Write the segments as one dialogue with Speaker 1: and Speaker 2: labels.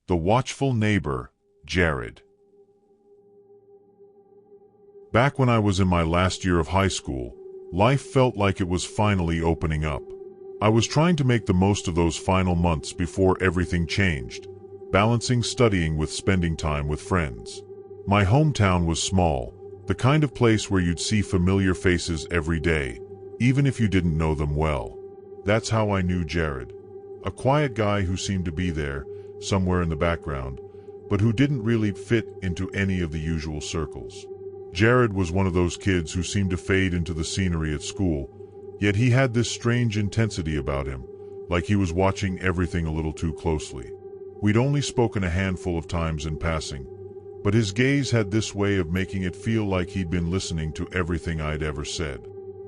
Speaker 1: The watchful neighbor, Jared. Back when I was in my last year of high school, life felt like it was finally opening up. I was trying to make the most of those final months before everything changed, balancing studying with spending time with friends. My hometown was small, the kind of place where you'd see familiar faces every day, even if you didn't know them well. That's how I knew Jared. A quiet guy who seemed to be there, somewhere in the background, but who didn't really fit into any of the usual circles. Jared was one of those kids who seemed to fade into the scenery at school, yet he had this strange intensity about him, like he was watching everything a little too closely. We'd only spoken a handful of times in passing, but his gaze had this way of making it feel like he'd been listening to everything I'd ever said.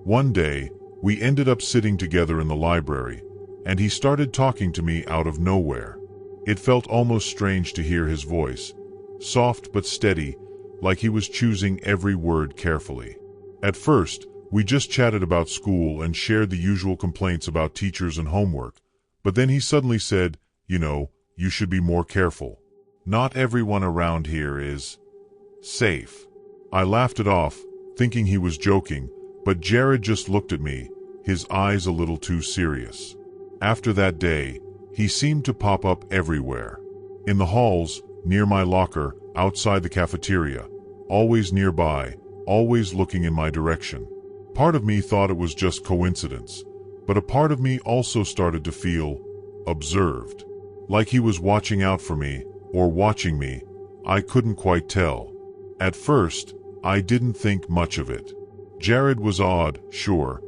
Speaker 1: One day, we ended up sitting together in the library, and he started talking to me out of nowhere. It felt almost strange to hear his voice, soft but steady, like he was choosing every word carefully. At first, we just chatted about school and shared the usual complaints about teachers and homework, but then he suddenly said, you should be more careful. Not everyone around here is safe. I laughed it off, thinking he was joking, but Jared just looked at me, his eyes a little too serious. After that day, he seemed to pop up everywhere. In the halls, near my locker, outside the cafeteria, always nearby, always looking in my direction. Part of me thought it was just coincidence, but a part of me also started to feel observed. Like he was watching out for me, or watching me, I couldn't quite tell. At first, I didn't think much of it. Jared was odd, sure,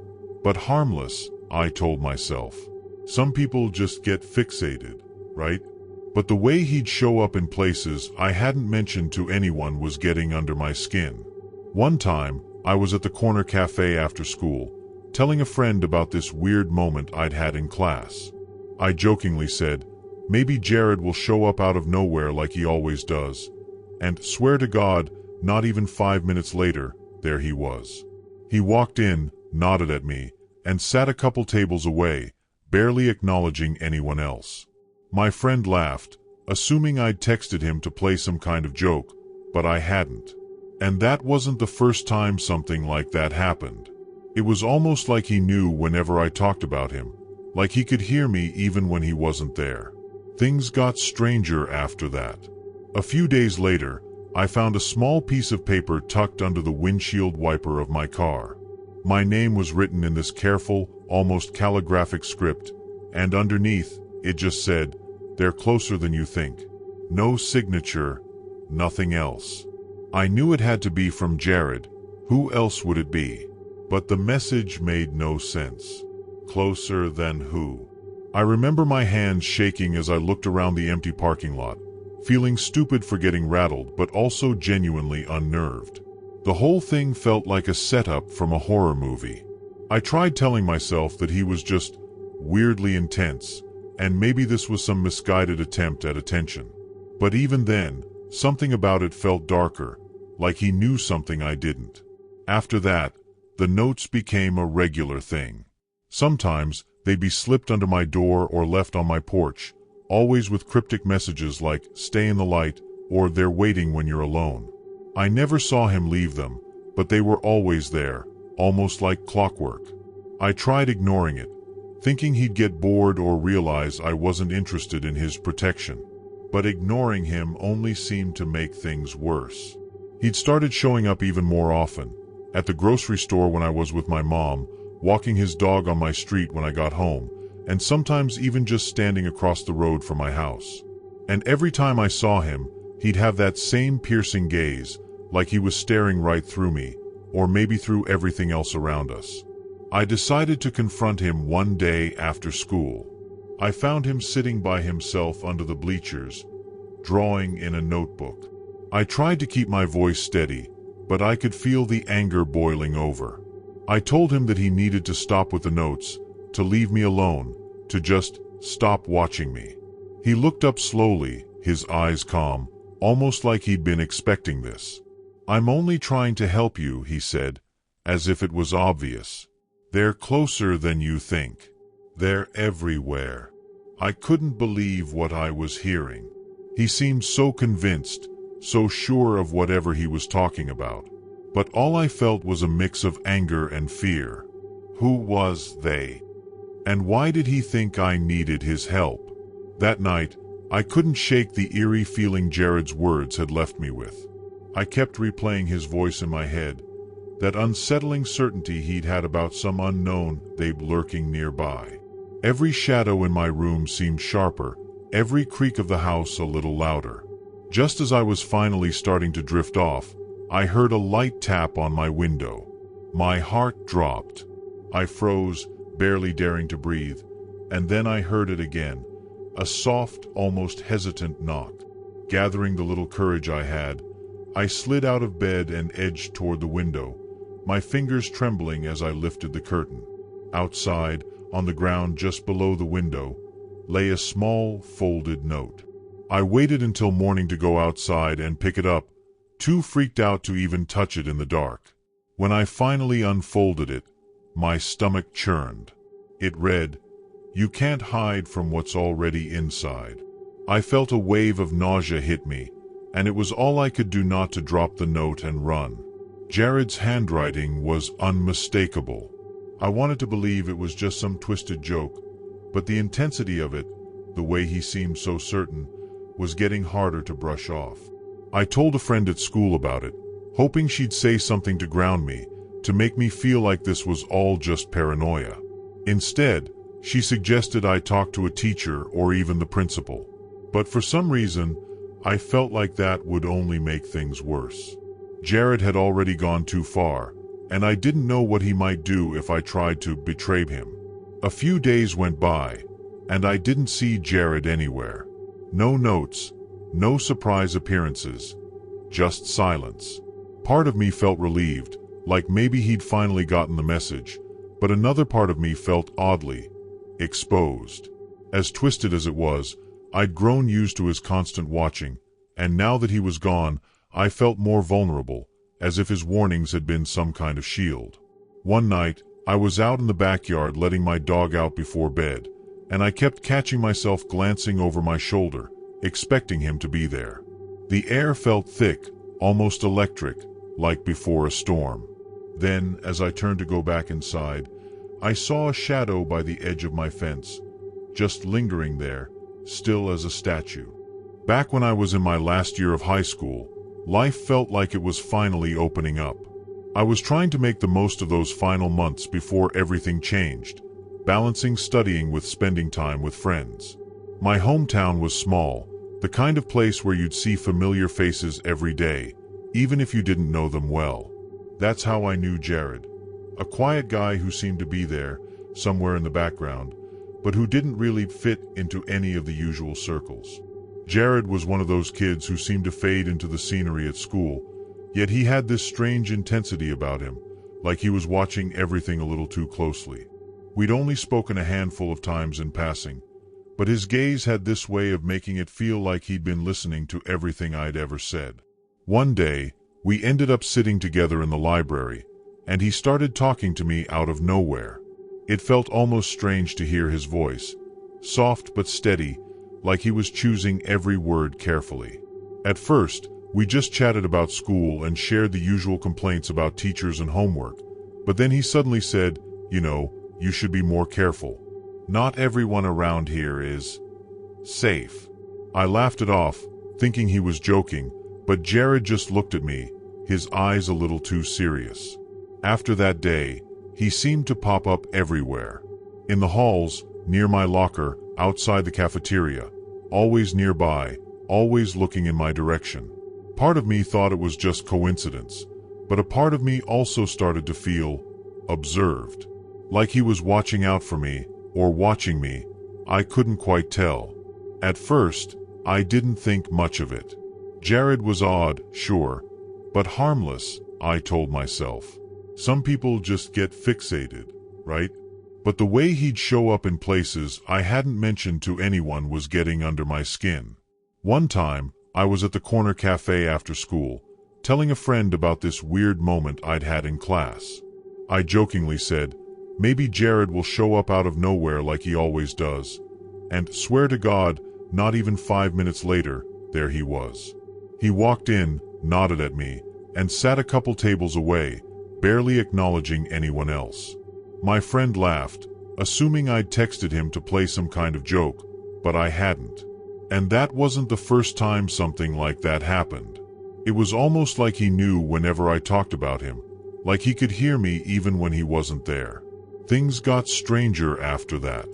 Speaker 1: but harmless, I told myself. Some people just get fixated, right? But the way he'd show up in places I hadn't mentioned to anyone was getting under my skin. One time, I was at the corner cafe after school, telling a friend about this weird moment I'd had in class. I jokingly said, maybe Jared will show up out of nowhere like he always does. And swear to God, not even 5 minutes later, there he was. He walked in, nodded at me, and sat a couple tables away, barely acknowledging anyone else. My friend laughed, assuming I'd texted him to play some kind of joke, but I hadn't. And that wasn't the first time something like that happened. It was almost like he knew whenever I talked about him, like he could hear me even when he wasn't there. Things got stranger after that. A few days later, I found a small piece of paper tucked under the windshield wiper of my car. My name was written in this careful, almost calligraphic script, and underneath, it just said, "They're closer than you think." No signature, nothing else. I knew it had to be from Jared. Who else would it be? But the message made no sense. Closer than who? I remember my hands shaking as I looked around the empty parking lot, feeling stupid for getting rattled but also genuinely unnerved. The whole thing felt like a setup from a horror movie. I tried telling myself that he was just weirdly intense, and maybe this was some misguided attempt at attention. But even then, something about it felt darker, like he knew something I didn't. After that, the notes became a regular thing. Sometimes, they'd be slipped under my door or left on my porch, always with cryptic messages like, "Stay in the light," or "They're waiting when you're alone." I never saw him leave them, but they were always there, almost like clockwork. I tried ignoring it, thinking he'd get bored or realize I wasn't interested in his protection. But ignoring him only seemed to make things worse. He'd started showing up even more often, at the grocery store when I was with my mom, walking his dog on my street when I got home, and sometimes even just standing across the road from my house. And every time I saw him, he'd have that same piercing gaze, like he was staring right through me, or maybe through everything else around us. I decided to confront him one day after school. I found him sitting by himself under the bleachers, drawing in a notebook. I tried to keep my voice steady, but I could feel the anger boiling over. I told him that he needed to stop with the notes, to leave me alone, to just stop watching me. He looked up slowly, his eyes calm, almost like he'd been expecting this. "I'm only trying to help you," he said, as if it was obvious. "They're closer than you think. They're everywhere." I couldn't believe what I was hearing. He seemed so convinced, so sure of whatever he was talking about. But all I felt was a mix of anger and fear. Who was they? And why did he think I needed his help? That night, I couldn't shake the eerie feeling Jared's words had left me with. I kept replaying his voice in my head, that unsettling certainty he'd had about some unknown babe lurking nearby. Every shadow in my room seemed sharper, every creak of the house a little louder. Just as I was finally starting to drift off, I heard a light tap on my window. My heart dropped. I froze, barely daring to breathe, and then I heard it again, a soft, almost hesitant knock. Gathering the little courage I had, I slid out of bed and edged toward the window, my fingers trembling as I lifted the curtain. Outside, on the ground just below the window, lay a small, folded note. I waited until morning to go outside and pick it up, too freaked out to even touch it in the dark. When I finally unfolded it, my stomach churned. It read, "You can't hide from what's already inside." I felt a wave of nausea hit me, and it was all I could do not to drop the note and run. Jared's handwriting was unmistakable. I wanted to believe it was just some twisted joke, but the intensity of it, the way he seemed so certain, was getting harder to brush off. I told a friend at school about it, hoping she'd say something to ground me, to make me feel like this was all just paranoia. Instead, she suggested I talk to a teacher or even the principal. But for some reason, I felt like that would only make things worse. Jared had already gone too far, and I didn't know what he might do if I tried to betray him. A few days went by, and I didn't see Jared anywhere. No notes, no surprise appearances, just silence. Part of me felt relieved, like maybe he'd finally gotten the message, but another part of me felt oddly exposed. As twisted as it was, I'd grown used to his constant watching, and now that he was gone, I felt more vulnerable, as if his warnings had been some kind of shield. One night, I was out in the backyard letting my dog out before bed, and I kept catching myself glancing over my shoulder, expecting him to be there. The air felt thick, almost electric, like before a storm. Then, as I turned to go back inside, I saw a shadow by the edge of my fence, just lingering there, still as a statue. Back when I was in my last year of high school, life felt like it was finally opening up. I was trying to make the most of those final months before everything changed, balancing studying with spending time with friends. My hometown was small, the kind of place where you'd see familiar faces every day, even if you didn't know them well. That's how I knew Jared. A quiet guy who seemed to be there, somewhere in the background, but who didn't really fit into any of the usual circles. Jared was one of those kids who seemed to fade into the scenery at school, yet he had this strange intensity about him, like he was watching everything a little too closely. We'd only spoken a handful of times in passing, but his gaze had this way of making it feel like he'd been listening to everything I'd ever said. One day, we ended up sitting together in the library, and he started talking to me out of nowhere. It felt almost strange to hear his voice, soft but steady, like he was choosing every word carefully. At first, we just chatted about school and shared the usual complaints about teachers and homework, but then he suddenly said, "You should be more careful. Not everyone around here is safe." I laughed it off, thinking he was joking, but Jared just looked at me, his eyes a little too serious. After that day, he seemed to pop up everywhere. In the halls, near my locker, outside the cafeteria, always nearby, always looking in my direction. Part of me thought it was just coincidence, but a part of me also started to feel observed. Like he was watching out for me, or watching me, I couldn't quite tell. At first, I didn't think much of it. Jared was odd, sure, but harmless, I told myself. Some people just get fixated, right? But the way he'd show up in places I hadn't mentioned to anyone was getting under my skin. One time, I was at the corner cafe after school, telling a friend about this weird moment I'd had in class. I jokingly said, "Maybe Jared will show up out of nowhere like he always does," and swear to God, not even 5 minutes later, there he was. He walked in, nodded at me, and sat a couple tables away, barely acknowledging anyone else. My friend laughed, assuming I'd texted him to play some kind of joke, but I hadn't. And that wasn't the first time something like that happened. It was almost like he knew whenever I talked about him, like he could hear me even when he wasn't there. Things got stranger after that.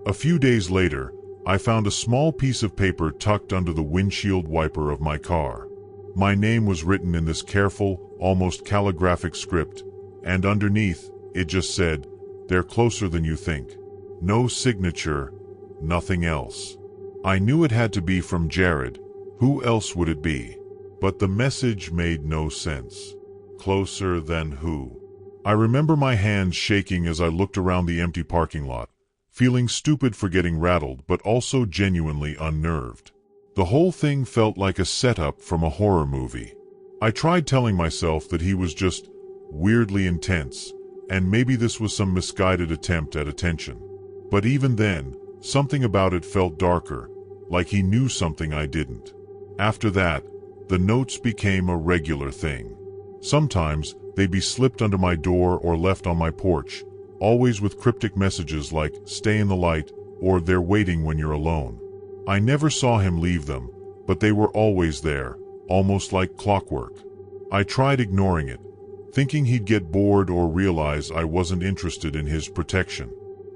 Speaker 1: A few days later, I found a small piece of paper tucked under the windshield wiper of my car. My name was written in this careful, almost calligraphic script, and underneath, it just said, "They're closer than you think." No signature, nothing else. I knew it had to be from Jared. Who else would it be? But the message made no sense. Closer than who? I remember my hands shaking as I looked around the empty parking lot, feeling stupid for getting rattled but also genuinely unnerved. The whole thing felt like a setup from a horror movie. I tried telling myself that he was just weirdly intense, and maybe this was some misguided attempt at attention. But even then, something about it felt darker, like he knew something I didn't. After that, the notes became a regular thing. Sometimes, they'd be slipped under my door or left on my porch, always with cryptic messages like, "Stay in the light," or "They're waiting when you're alone." I never saw him leave them, but they were always there, almost like clockwork. I tried ignoring it, thinking he'd get bored or realize I wasn't interested in his protection.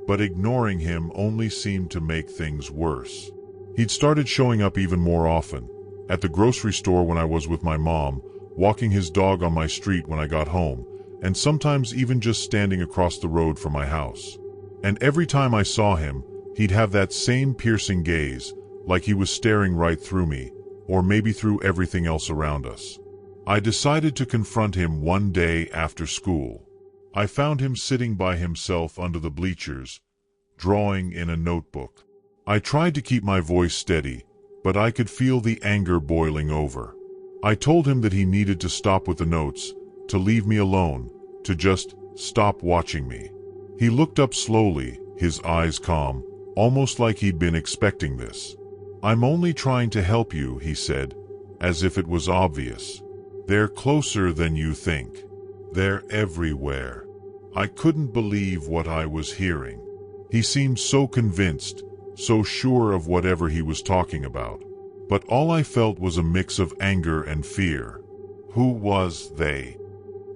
Speaker 1: But ignoring him only seemed to make things worse. He'd started showing up even more often, at the grocery store when I was with my mom, walking his dog on my street when I got home, and sometimes even just standing across the road from my house. And every time I saw him, he'd have that same piercing gaze, like he was staring right through me, or maybe through everything else around us. I decided to confront him one day after school. I found him sitting by himself under the bleachers, drawing in a notebook. I tried to keep my voice steady, but I could feel the anger boiling over. I told him that he needed to stop with the notes, to leave me alone, to just stop watching me. He looked up slowly, his eyes calm, almost like he'd been expecting this. "I'm only trying to help you," he said, as if it was obvious. "They're closer than you think. They're everywhere." I couldn't believe what I was hearing. He seemed so convinced, so sure of whatever he was talking about. But all I felt was a mix of anger and fear. Who was they?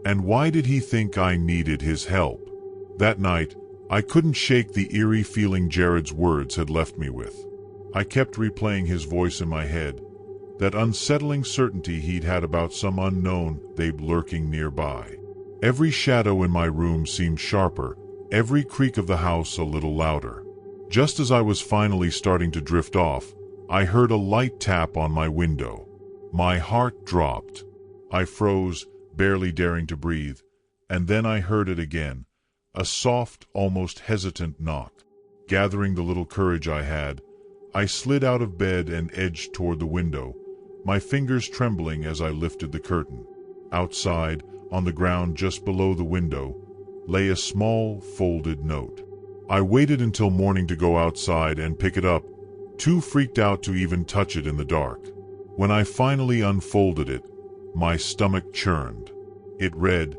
Speaker 1: And why did he think I needed his help? That night, I couldn't shake the eerie feeling Jared's words had left me with. I kept replaying his voice in my head, that unsettling certainty he'd had about some unknown they'd lurking nearby. Every shadow in my room seemed sharper, every creak of the house a little louder. Just as I was finally starting to drift off, I heard a light tap on my window. My heart dropped. I froze, barely daring to breathe, and then I heard it again, a soft, almost hesitant knock. Gathering the little courage I had, I slid out of bed and edged toward the window, my fingers trembling as I lifted the curtain. Outside, on the ground just below the window, lay a small, folded note. I waited until morning to go outside and pick it up, too freaked out to even touch it in the dark. When I finally unfolded it, my stomach churned. It read,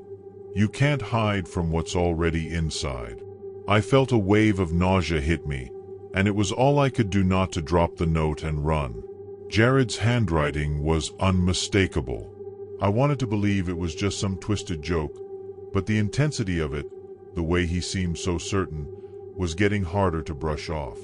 Speaker 1: "You can't hide from what's already inside." I felt a wave of nausea hit me, and it was all I could do not to drop the note and run. Jared's handwriting was unmistakable. I wanted to believe it was just some twisted joke, but the intensity of it, the way he seemed so certain, was getting harder to brush off.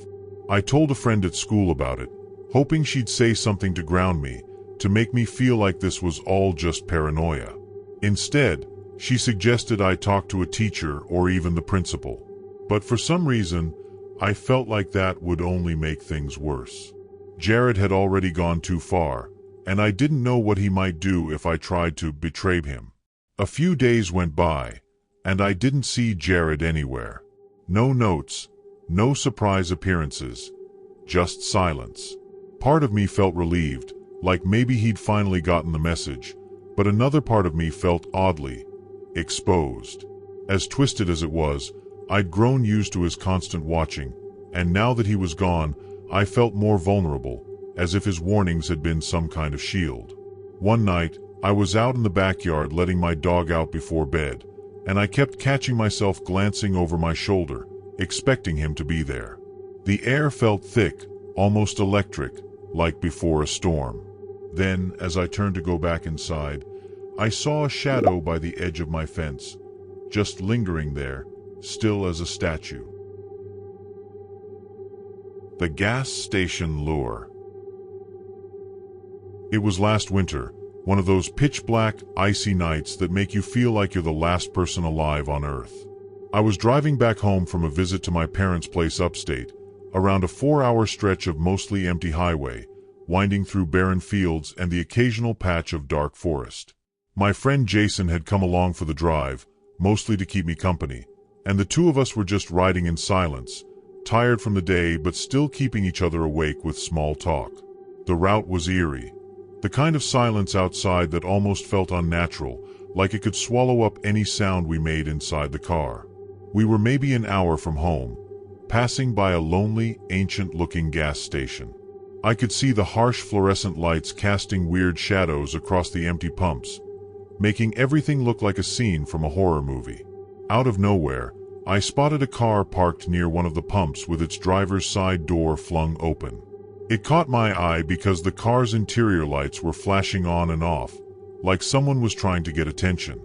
Speaker 1: I told a friend at school about it, hoping she'd say something to ground me, to make me feel like this was all just paranoia. Instead, she suggested I talk to a teacher or even the principal. But for some reason, I felt like that would only make things worse. Jared had already gone too far, and I didn't know what he might do if I tried to betray him. A few days went by, and I didn't see Jared anywhere. No notes, no surprise appearances, just silence. Part of me felt relieved, like maybe he'd finally gotten the message, but another part of me felt oddly exposed. As twisted as it was, I'd grown used to his constant watching, and now that he was gone, I felt more vulnerable, as if his warnings had been some kind of shield. One night, I was out in the backyard letting my dog out before bed, and I kept catching myself glancing over my shoulder, expecting him to be there. The air felt thick, almost electric, like before a storm. Then, as I turned to go back inside, I saw a shadow by the edge of my fence, just lingering there, still as a statue. The gas station lure. It was last winter, one of those pitch-black, icy nights that make you feel like you're the last person alive on Earth. I was driving back home from a visit to my parents' place upstate, around a 4-hour stretch of mostly empty highway, winding through barren fields and the occasional patch of dark forest. My friend Jason had come along for the drive, mostly to keep me company, and the two of us were just riding in silence, tired from the day but still keeping each other awake with small talk. The route was eerie, the kind of silence outside that almost felt unnatural, like it could swallow up any sound we made inside the car. We were maybe an hour from home, passing by a lonely, ancient-looking gas station. I could see the harsh fluorescent lights casting weird shadows across the empty pumps, making everything look like a scene from a horror movie. Out of nowhere, I spotted a car parked near one of the pumps with its driver's side door flung open. It caught my eye because the car's interior lights were flashing on and off, like someone was trying to get attention.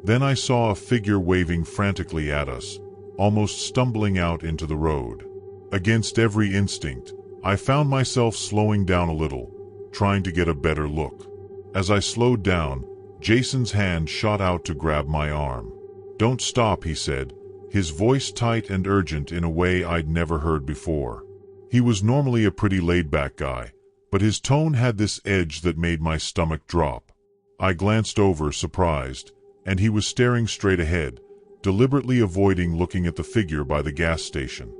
Speaker 1: Then I saw a figure waving frantically at us, almost stumbling out into the road. Against every instinct, I found myself slowing down a little, trying to get a better look. As I slowed down, Jason's hand shot out to grab my arm. "Don't stop," he said, his voice tight and urgent in a way I'd never heard before. He was normally a pretty laid-back guy, but his tone had this edge that made my stomach drop. I glanced over, surprised, and he was staring straight ahead, deliberately avoiding looking at the figure by the gas station.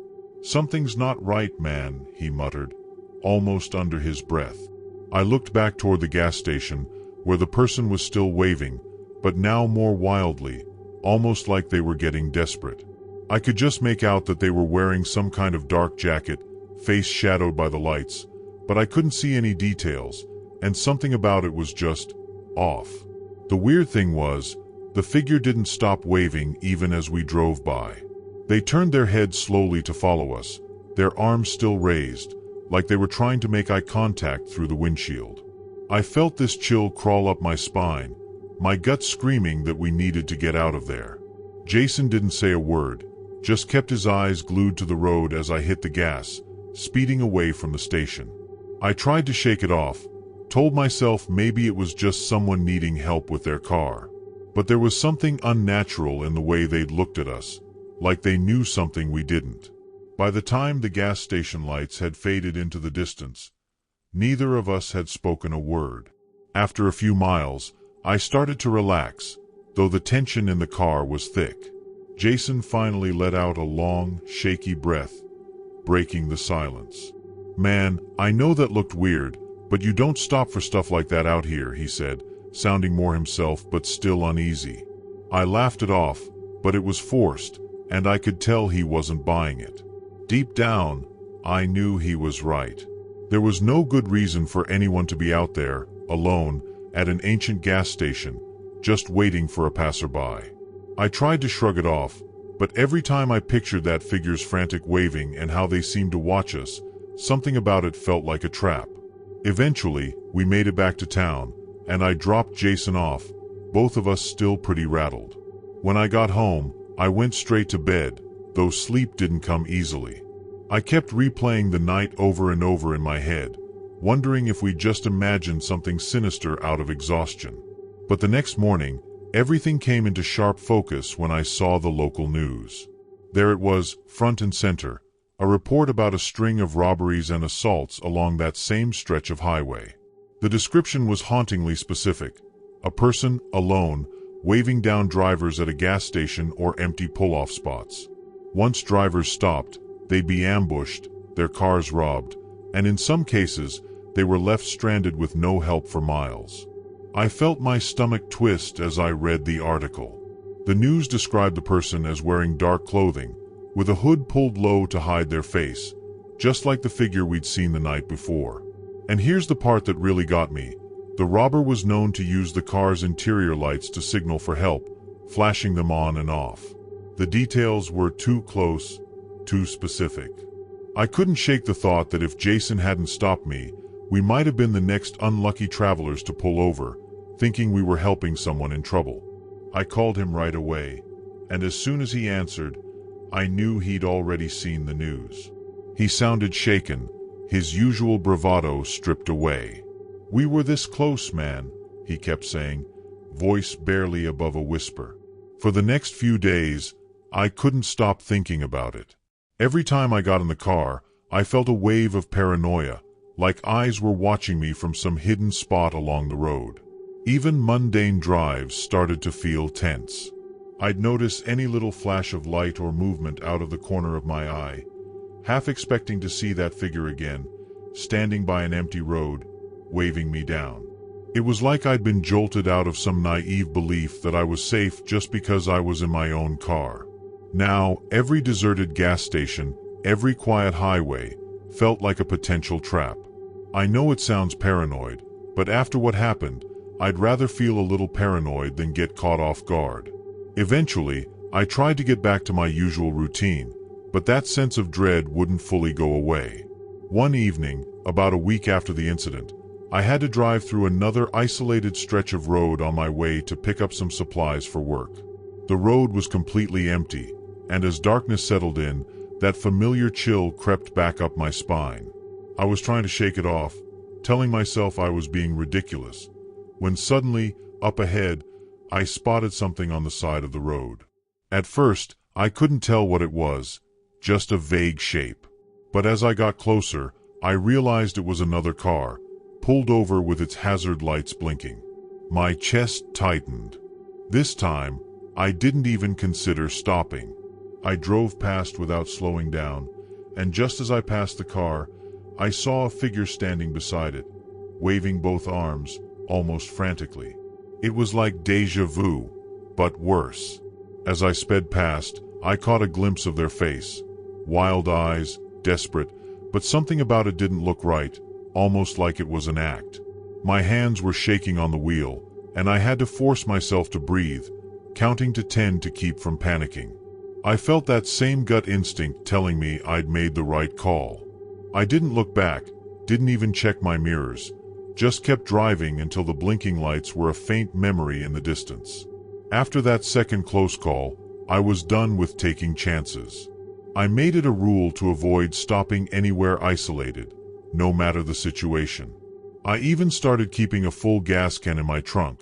Speaker 1: "Something's not right, man," he muttered, almost under his breath. I looked back toward the gas station, where the person was still waving, but now more wildly, almost like they were getting desperate. I could just make out that they were wearing some kind of dark jacket, face shadowed by the lights, but I couldn't see any details, and something about it was just off. The weird thing was, the figure didn't stop waving even as we drove by. They turned their heads slowly to follow us, their arms still raised, like they were trying to make eye contact through the windshield. I felt this chill crawl up my spine, my gut screaming that we needed to get out of there. Jason didn't say a word, just kept his eyes glued to the road as I hit the gas, speeding away from the station. I tried to shake it off, told myself maybe it was just someone needing help with their car. But there was something unnatural in the way they'd looked at us, like they knew something we didn't. By the time the gas station lights had faded into the distance, neither of us had spoken a word. After a few miles, I started to relax, though the tension in the car was thick. Jason finally let out a long, shaky breath, breaking the silence. "Man, I know that looked weird, but you don't stop for stuff like that out here," he said, sounding more himself but still uneasy. I laughed it off, but it was forced, and I could tell he wasn't buying it. Deep down, I knew he was right. There was no good reason for anyone to be out there, alone, at an ancient gas station, just waiting for a passerby. I tried to shrug it off, but every time I pictured that figure's frantic waving and how they seemed to watch us, something about it felt like a trap. Eventually, we made it back to town, and I dropped Jason off, both of us still pretty rattled. When I got home, I went straight to bed, though sleep didn't come easily. I kept replaying the night over and over in my head, wondering if we just imagined something sinister out of exhaustion. But the next morning, everything came into sharp focus when I saw the local news. There it was, front and center, a report about a string of robberies and assaults along that same stretch of highway. The description was hauntingly specific: a person, alone, waving down drivers at a gas station or empty pull-off spots. Once drivers stopped, they'd be ambushed, their cars robbed, and in some cases, they were left stranded with no help for miles. I felt my stomach twist as I read the article. The news described the person as wearing dark clothing, with a hood pulled low to hide their face, just like the figure we'd seen the night before. And here's the part that really got me. The robber was known to use the car's interior lights to signal for help, flashing them on and off. The details were too close, too specific. I couldn't shake the thought that if Jason hadn't stopped me, we might have been the next unlucky travelers to pull over, thinking we were helping someone in trouble. I called him right away, and as soon as he answered, I knew he'd already seen the news. He sounded shaken, his usual bravado stripped away. "We were this close, man," he kept saying, voice barely above a whisper. For the next few days, I couldn't stop thinking about it. Every time I got in the car, I felt a wave of paranoia, like eyes were watching me from some hidden spot along the road. Even mundane drives started to feel tense. I'd notice any little flash of light or movement out of the corner of my eye, half expecting to see that figure again, standing by an empty road, waving me down. It was like I'd been jolted out of some naive belief that I was safe just because I was in my own car. Now, every deserted gas station, every quiet highway, felt like a potential trap. I know it sounds paranoid, but after what happened, I'd rather feel a little paranoid than get caught off guard. Eventually, I tried to get back to my usual routine, but that sense of dread wouldn't fully go away. One evening, about a week after the incident, I had to drive through another isolated stretch of road on my way to pick up some supplies for work. The road was completely empty, and as darkness settled in, that familiar chill crept back up my spine. I was trying to shake it off, telling myself I was being ridiculous, when suddenly, up ahead, I spotted something on the side of the road. At first, I couldn't tell what it was, just a vague shape. But as I got closer, I realized it was another car, pulled over with its hazard lights blinking. My chest tightened. This time, I didn't even consider stopping. I drove past without slowing down, and just as I passed the car, I saw a figure standing beside it, waving both arms, almost frantically. It was like déjà vu, but worse. As I sped past, I caught a glimpse of their face. Wild eyes, desperate, but something about it didn't look right, almost like it was an act. My hands were shaking on the wheel, and I had to force myself to breathe, counting to 10 to keep from panicking. I felt that same gut instinct telling me I'd made the right call. I didn't look back, didn't even check my mirrors, just kept driving until the blinking lights were a faint memory in the distance. After that second close call, I was done with taking chances. I made it a rule to avoid stopping anywhere isolated, no matter the situation. I even started keeping a full gas can in my trunk,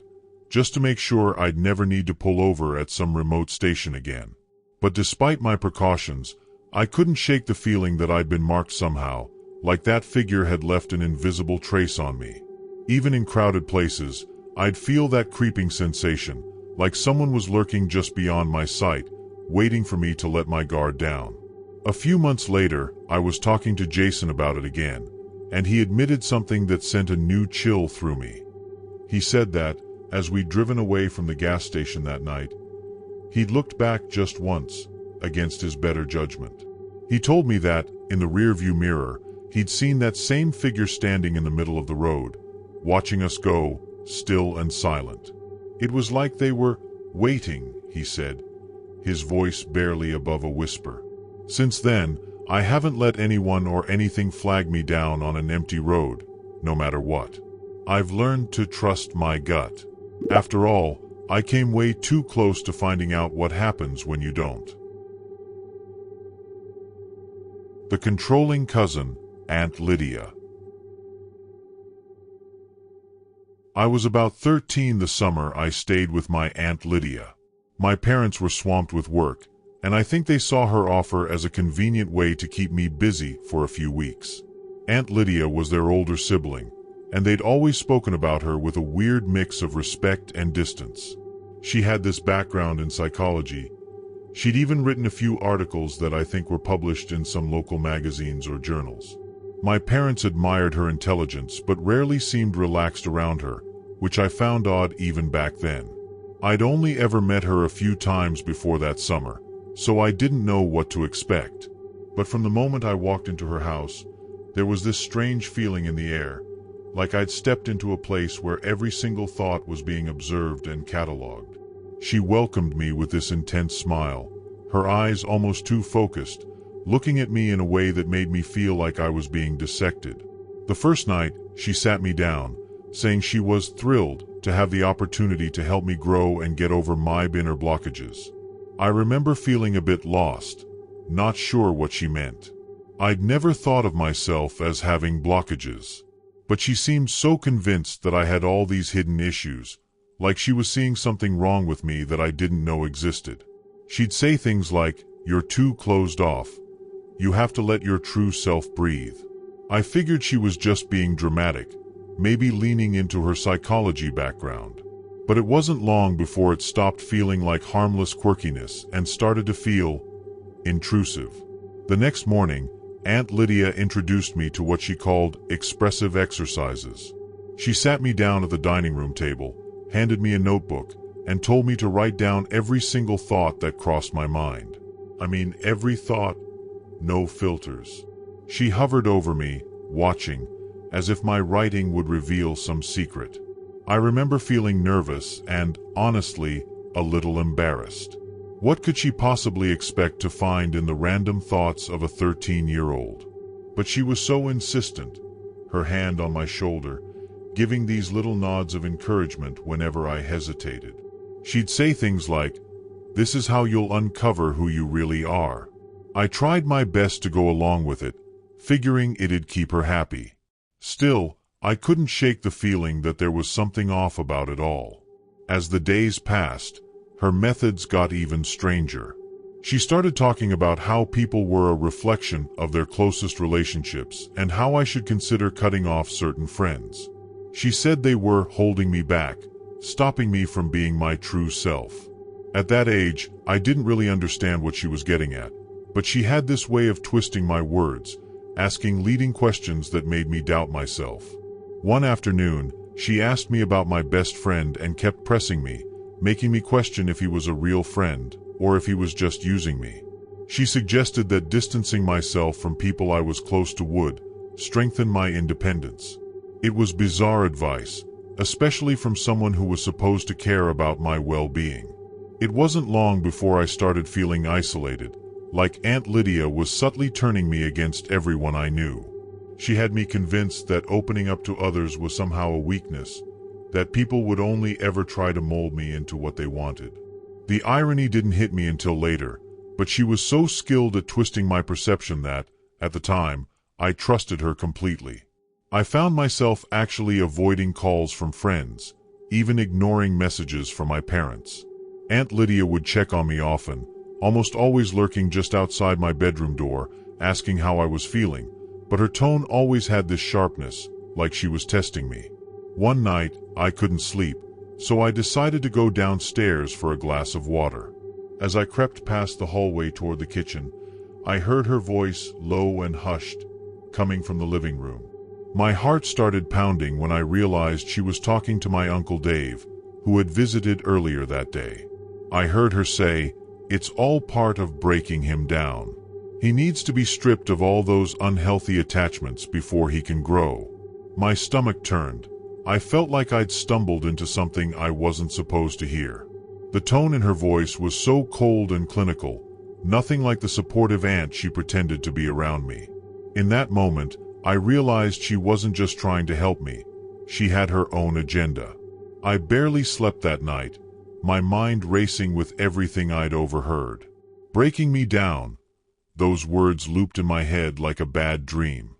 Speaker 1: just to make sure I'd never need to pull over at some remote station again. But despite my precautions, I couldn't shake the feeling that I'd been marked somehow, like that figure had left an invisible trace on me. Even in crowded places, I'd feel that creeping sensation, like someone was lurking just beyond my sight, waiting for me to let my guard down. A few months later, I was talking to Jason about it again, and he admitted something that sent a new chill through me. He said that, as we'd driven away from the gas station that night, he'd looked back just once, against his better judgment. He told me that, in the rearview mirror, he'd seen that same figure standing in the middle of the road, watching us go, still and silent. It was like they were waiting, he said, his voice barely above a whisper. Since then, I haven't let anyone or anything flag me down on an empty road, no matter what. I've learned to trust my gut. After all, I came way too close to finding out what happens when you don't. The controlling cousin, Aunt Lydia. I was about 13 the summer I stayed with my Aunt Lydia. My parents were swamped with work, and I think they saw her offer as a convenient way to keep me busy for a few weeks. Aunt Lydia was their older sibling, and they'd always spoken about her with a weird mix of respect and distance. She had this background in psychology. She'd even written a few articles that I think were published in some local magazines or journals. My parents admired her intelligence but rarely seemed relaxed around her, which I found odd even back then. I'd only ever met her a few times before that summer, so I didn't know what to expect. But from the moment I walked into her house, there was this strange feeling in the air, like I'd stepped into a place where every single thought was being observed and cataloged. She welcomed me with this intense smile, her eyes almost too focused, looking at me in a way that made me feel like I was being dissected. The first night, she sat me down, saying she was thrilled to have the opportunity to help me grow and get over my inner blockages. I remember feeling a bit lost, not sure what she meant. I'd never thought of myself as having blockages, but she seemed so convinced that I had all these hidden issues, like she was seeing something wrong with me that I didn't know existed. She'd say things like, "You're too closed off. You have to let your true self breathe." I figured she was just being dramatic, maybe leaning into her psychology background. But it wasn't long before it stopped feeling like harmless quirkiness and started to feel intrusive. The next morning, Aunt Lydia introduced me to what she called expressive exercises. She sat me down at the dining room table, handed me a notebook, and told me to write down every single thought that crossed my mind. I mean, every thought, no filters. She hovered over me, watching, as if my writing would reveal some secret. I remember feeling nervous and, honestly, a little embarrassed. What could she possibly expect to find in the random thoughts of a 13-year-old? But she was so insistent, her hand on my shoulder, giving these little nods of encouragement whenever I hesitated. She'd say things like, "This is how you'll uncover who you really are." I tried my best to go along with it, figuring it'd keep her happy. Still, I couldn't shake the feeling that there was something off about it all. As the days passed, her methods got even stranger. She started talking about how people were a reflection of their closest relationships and how I should consider cutting off certain friends. She said they were holding me back, stopping me from being my true self. At that age, I didn't really understand what she was getting at, but she had this way of twisting my words, asking leading questions that made me doubt myself. One afternoon, she asked me about my best friend and kept pressing me, making me question if he was a real friend or if he was just using me. She suggested that distancing myself from people I was close to would strengthen my independence. It was bizarre advice, especially from someone who was supposed to care about my well-being. It wasn't long before I started feeling isolated, like Aunt Lydia was subtly turning me against everyone I knew. She had me convinced that opening up to others was somehow a weakness, that people would only ever try to mold me into what they wanted. The irony didn't hit me until later, but she was so skilled at twisting my perception that, at the time, I trusted her completely. I found myself actually avoiding calls from friends, even ignoring messages from my parents. Aunt Lydia would check on me often, almost always lurking just outside my bedroom door, asking how I was feeling, but her tone always had this sharpness, like she was testing me. One night, I couldn't sleep, so I decided to go downstairs for a glass of water. As I crept past the hallway toward the kitchen, I heard her voice, low and hushed, coming from the living room. My heart started pounding when I realized she was talking to my Uncle Dave, who had visited earlier that day. I heard her say, "It's all part of breaking him down. He needs to be stripped of all those unhealthy attachments before he can grow." My stomach turned. I felt like I'd stumbled into something I wasn't supposed to hear. The tone in her voice was so cold and clinical, nothing like the supportive aunt she pretended to be around me. In that moment, I realized she wasn't just trying to help me. She had her own agenda. I barely slept that night, my mind racing with everything I'd overheard. Breaking me down. Those words looped in my head like a bad dream.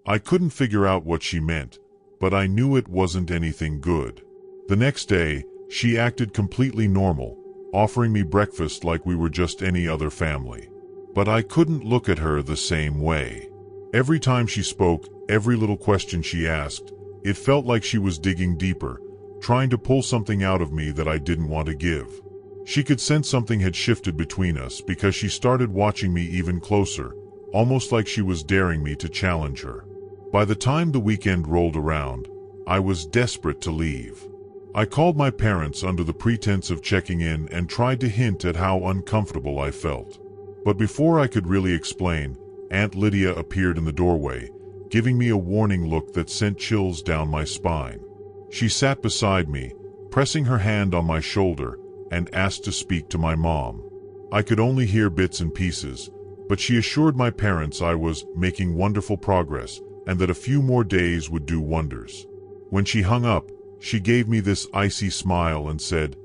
Speaker 1: I couldn't figure out what she meant, but I knew it wasn't anything good. The next day, she acted completely normal, offering me breakfast like we were just any other family. But I couldn't look at her the same way. Every time she spoke, every little question she asked, it felt like she was digging deeper, trying to pull something out of me that I didn't want to give. She could sense something had shifted between us because she started watching me even closer, almost like she was daring me to challenge her. By the time the weekend rolled around, I was desperate to leave. I called my parents under the pretense of checking in and tried to hint at how uncomfortable I felt. But before I could really explain, Aunt Lydia appeared in the doorway, giving me a warning look that sent chills down my spine. She sat beside me, pressing her hand on my shoulder, and asked to speak to my mom. I could only hear bits and pieces, but she assured my parents I was making wonderful progress and that a few more days would do wonders. When she hung up, she gave me this icy smile and said,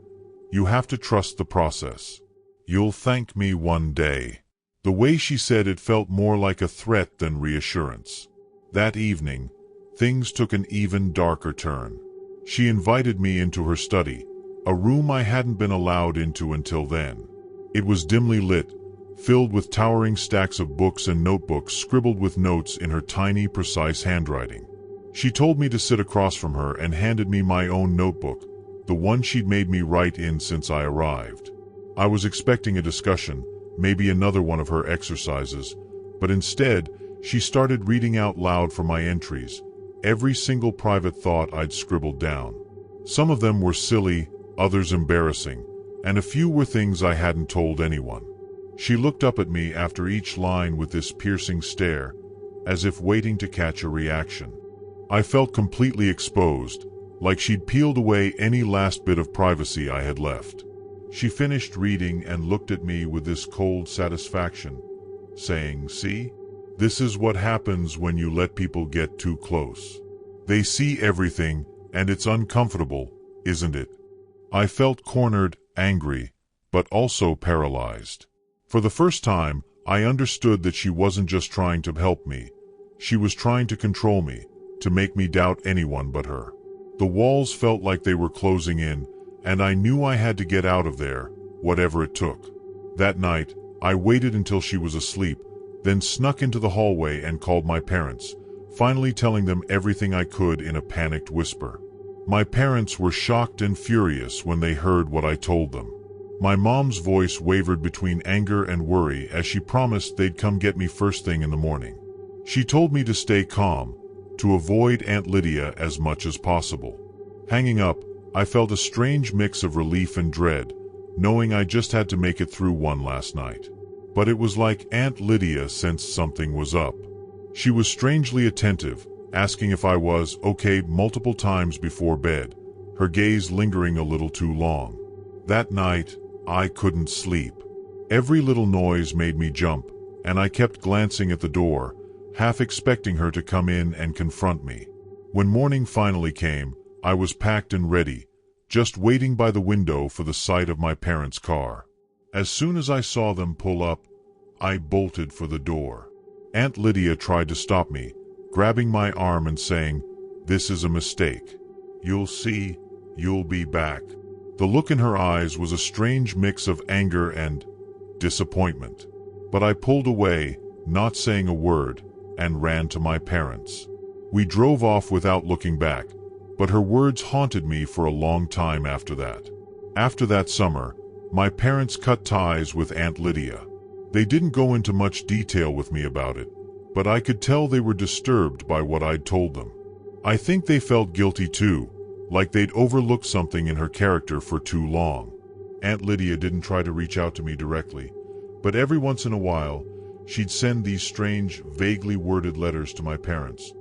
Speaker 1: "You have to trust the process. You'll thank me one day." The way she said it felt more like a threat than reassurance. That evening, things took an even darker turn. She invited me into her study, a room I hadn't been allowed into until then. It was dimly lit, filled with towering stacks of books and notebooks scribbled with notes in her tiny, precise handwriting. She told me to sit across from her and handed me my own notebook, the one she'd made me write in since I arrived. I was expecting a discussion, maybe another one of her exercises, but instead, she started reading out loud from my entries, every single private thought I'd scribbled down. Some of them were silly, others embarrassing, and a few were things I hadn't told anyone. She looked up at me after each line with this piercing stare, as if waiting to catch a reaction. I felt completely exposed, like she'd peeled away any last bit of privacy I had left. She finished reading and looked at me with this cold satisfaction, saying, "See? This is what happens when you let people get too close. They see everything, and it's uncomfortable, isn't it?" I felt cornered, angry, but also paralyzed. For the first time, I understood that she wasn't just trying to help me. She was trying to control me, to make me doubt anyone but her. The walls felt like they were closing in, and I knew I had to get out of there, whatever it took. That night, I waited until she was asleep, then snuck into the hallway and called my parents, finally telling them everything I could in a panicked whisper. My parents were shocked and furious when they heard what I told them. My mom's voice wavered between anger and worry as she promised they'd come get me first thing in the morning. She told me to stay calm, to avoid Aunt Lydia as much as possible. Hanging up, I felt a strange mix of relief and dread, knowing I just had to make it through one last night. But it was like Aunt Lydia sensed something was up. She was strangely attentive, asking if I was okay multiple times before bed, her gaze lingering a little too long. That night, I couldn't sleep. Every little noise made me jump, and I kept glancing at the door, half expecting her to come in and confront me. When morning finally came, I was packed and ready, just waiting by the window for the sight of my parents' car. As soon as I saw them pull up, I bolted for the door. Aunt Lydia tried to stop me, grabbing my arm and saying, "This is a mistake. You'll see, you'll be back." The look in her eyes was a strange mix of anger and disappointment. But I pulled away, not saying a word, and ran to my parents. We drove off without looking back, but her words haunted me for a long time after that. After that summer, my parents cut ties with Aunt Lydia. They didn't go into much detail with me about it, but I could tell they were disturbed by what I'd told them. I think they felt guilty too, like they'd overlooked something in her character for too long. Aunt Lydia didn't try to reach out to me directly, but every once in a while, she'd send these strange, vaguely worded letters to my parents,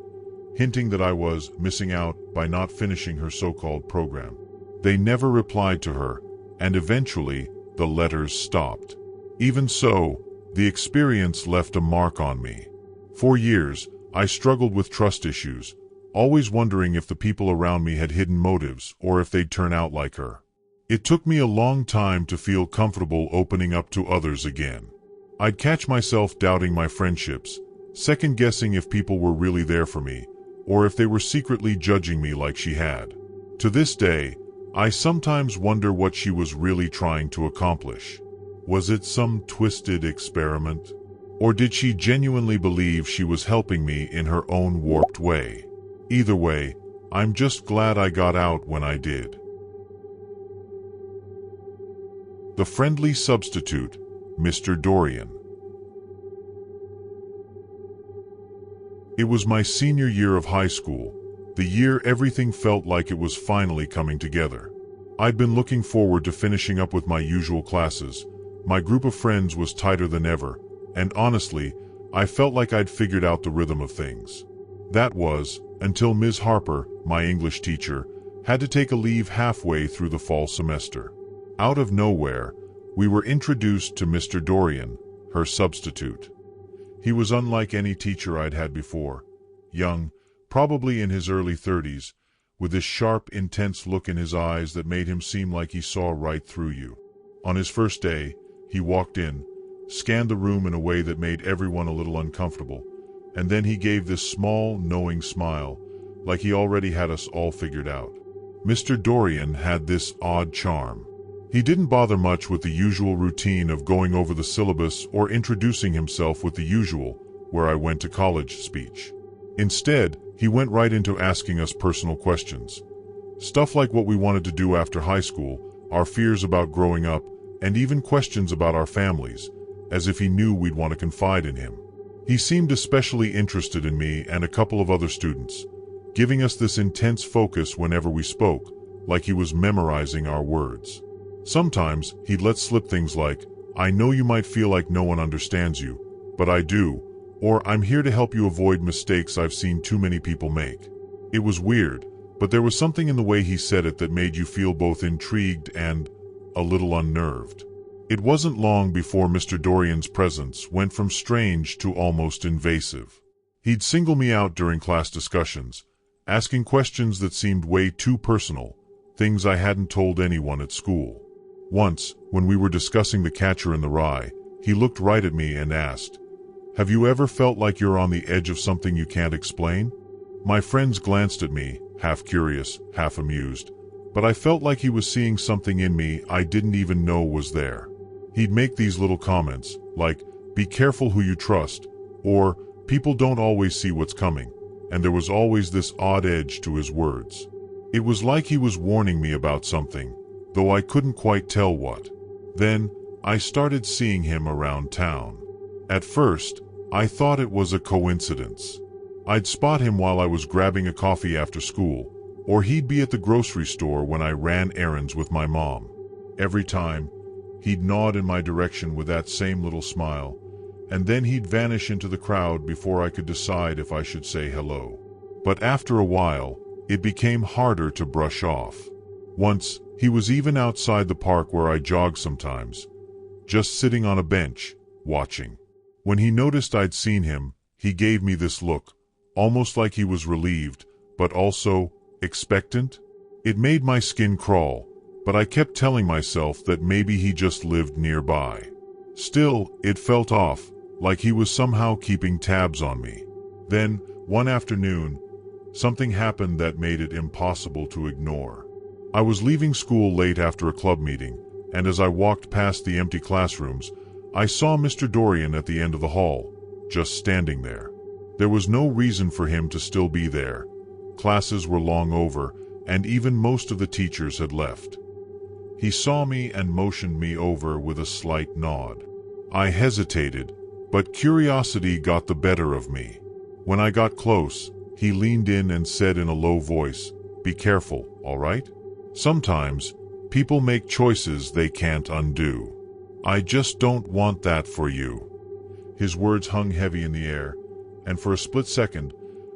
Speaker 1: hinting that I was missing out by not finishing her so-called program. They never replied to her, and eventually, the letters stopped. Even so, the experience left a mark on me. For years, I struggled with trust issues, always wondering if the people around me had hidden motives or if they'd turn out like her. It took me a long time to feel comfortable opening up to others again. I'd catch myself doubting my friendships, second-guessing if people were really there for me, or if they were secretly judging me like she had. To this day, I sometimes wonder what she was really trying to accomplish. Was it some twisted experiment? Or did she genuinely believe she was helping me in her own warped way? Either way, I'm just glad I got out when I did. The Friendly Substitute, Mr. Dorian. It was my senior year of high school, the year everything felt like it was finally coming together. I'd been looking forward to finishing up with my usual classes. My group of friends was tighter than ever, and honestly, I felt like I'd figured out the rhythm of things. That was, until Ms. Harper, my English teacher, had to take a leave halfway through the fall semester. Out of nowhere, we were introduced to Mr. Dorian, her substitute. He was unlike any teacher I'd had before. Young, probably in his early 30s, with this sharp, intense look in his eyes that made him seem like he saw right through you. On his first day, he walked in, scanned the room in a way that made everyone a little uncomfortable, and then he gave this small, knowing smile, like he already had us all figured out. Mr. Dorian had this odd charm. He didn't bother much with the usual routine of going over the syllabus or introducing himself with the usual, where I went to college speech. Instead, he went right into asking us personal questions. Stuff like what we wanted to do after high school, our fears about growing up, and even questions about our families, as if he knew we'd want to confide in him. He seemed especially interested in me and a couple of other students, giving us this intense focus whenever we spoke, like he was memorizing our words. Sometimes, he'd let slip things like, "I know you might feel like no one understands you, but I do," or "I'm here to help you avoid mistakes I've seen too many people make." It was weird, but there was something in the way he said it that made you feel both intrigued and a little unnerved. It wasn't long before Mr. Dorian's presence went from strange to almost invasive. He'd single me out during class discussions, asking questions that seemed way too personal, things I hadn't told anyone at school. Once, when we were discussing The Catcher in the Rye, he looked right at me and asked, "Have you ever felt like you're on the edge of something you can't explain?" My friends glanced at me, half curious, half amused, but I felt like he was seeing something in me I didn't even know was there. He'd make these little comments, like, "Be careful who you trust," or "People don't always see what's coming," and there was always this odd edge to his words. It was like he was warning me about something, though I couldn't quite tell what. Then, I started seeing him around town. At first, I thought it was a coincidence. I'd spot him while I was grabbing a coffee after school, or he'd be at the grocery store when I ran errands with my mom. Every time, he'd nod in my direction with that same little smile, and then he'd vanish into the crowd before I could decide if I should say hello. But after a while, it became harder to brush off. Once, he was even outside the park where I jogged sometimes, just sitting on a bench, watching. When he noticed I'd seen him, he gave me this look, almost like he was relieved, but also expectant. It made my skin crawl, but I kept telling myself that maybe he just lived nearby. Still, it felt off, like he was somehow keeping tabs on me. Then, one afternoon, something happened that made it impossible to ignore. I was leaving school late after a club meeting, and as I walked past the empty classrooms, I saw Mr. Dorian at the end of the hall, just standing there. There was no reason for him to still be there. Classes were long over, and even most of the teachers had left. He saw me and motioned me over with a slight nod. I hesitated, but curiosity got the better of me. When I got close, he leaned in and said in a low voice, "Be careful, all right? Sometimes, people make choices they can't undo. I just don't want that for you." His words hung heavy in the air, and for a split second,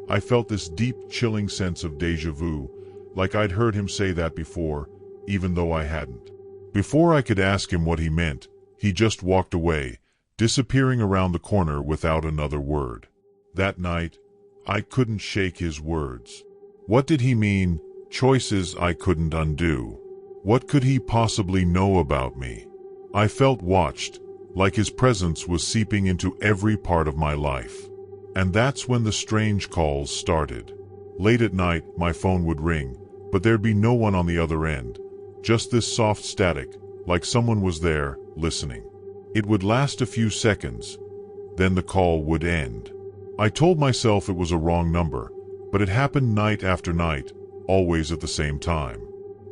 Speaker 1: I felt this deep, chilling sense of déjà vu, like I'd heard him say that before, even though I hadn't. Before I could ask him what he meant, he just walked away, disappearing around the corner without another word. That night, I couldn't shake his words. What did he mean, choices I couldn't undo? What could he possibly know about me? I felt watched, like his presence was seeping into every part of my life. And that's when the strange calls started. Late at night, my phone would ring, but there'd be no one on the other end. Just this soft static, like someone was there, listening. It would last a few seconds, then the call would end. I told myself it was a wrong number, but it happened night after night, always at the same time.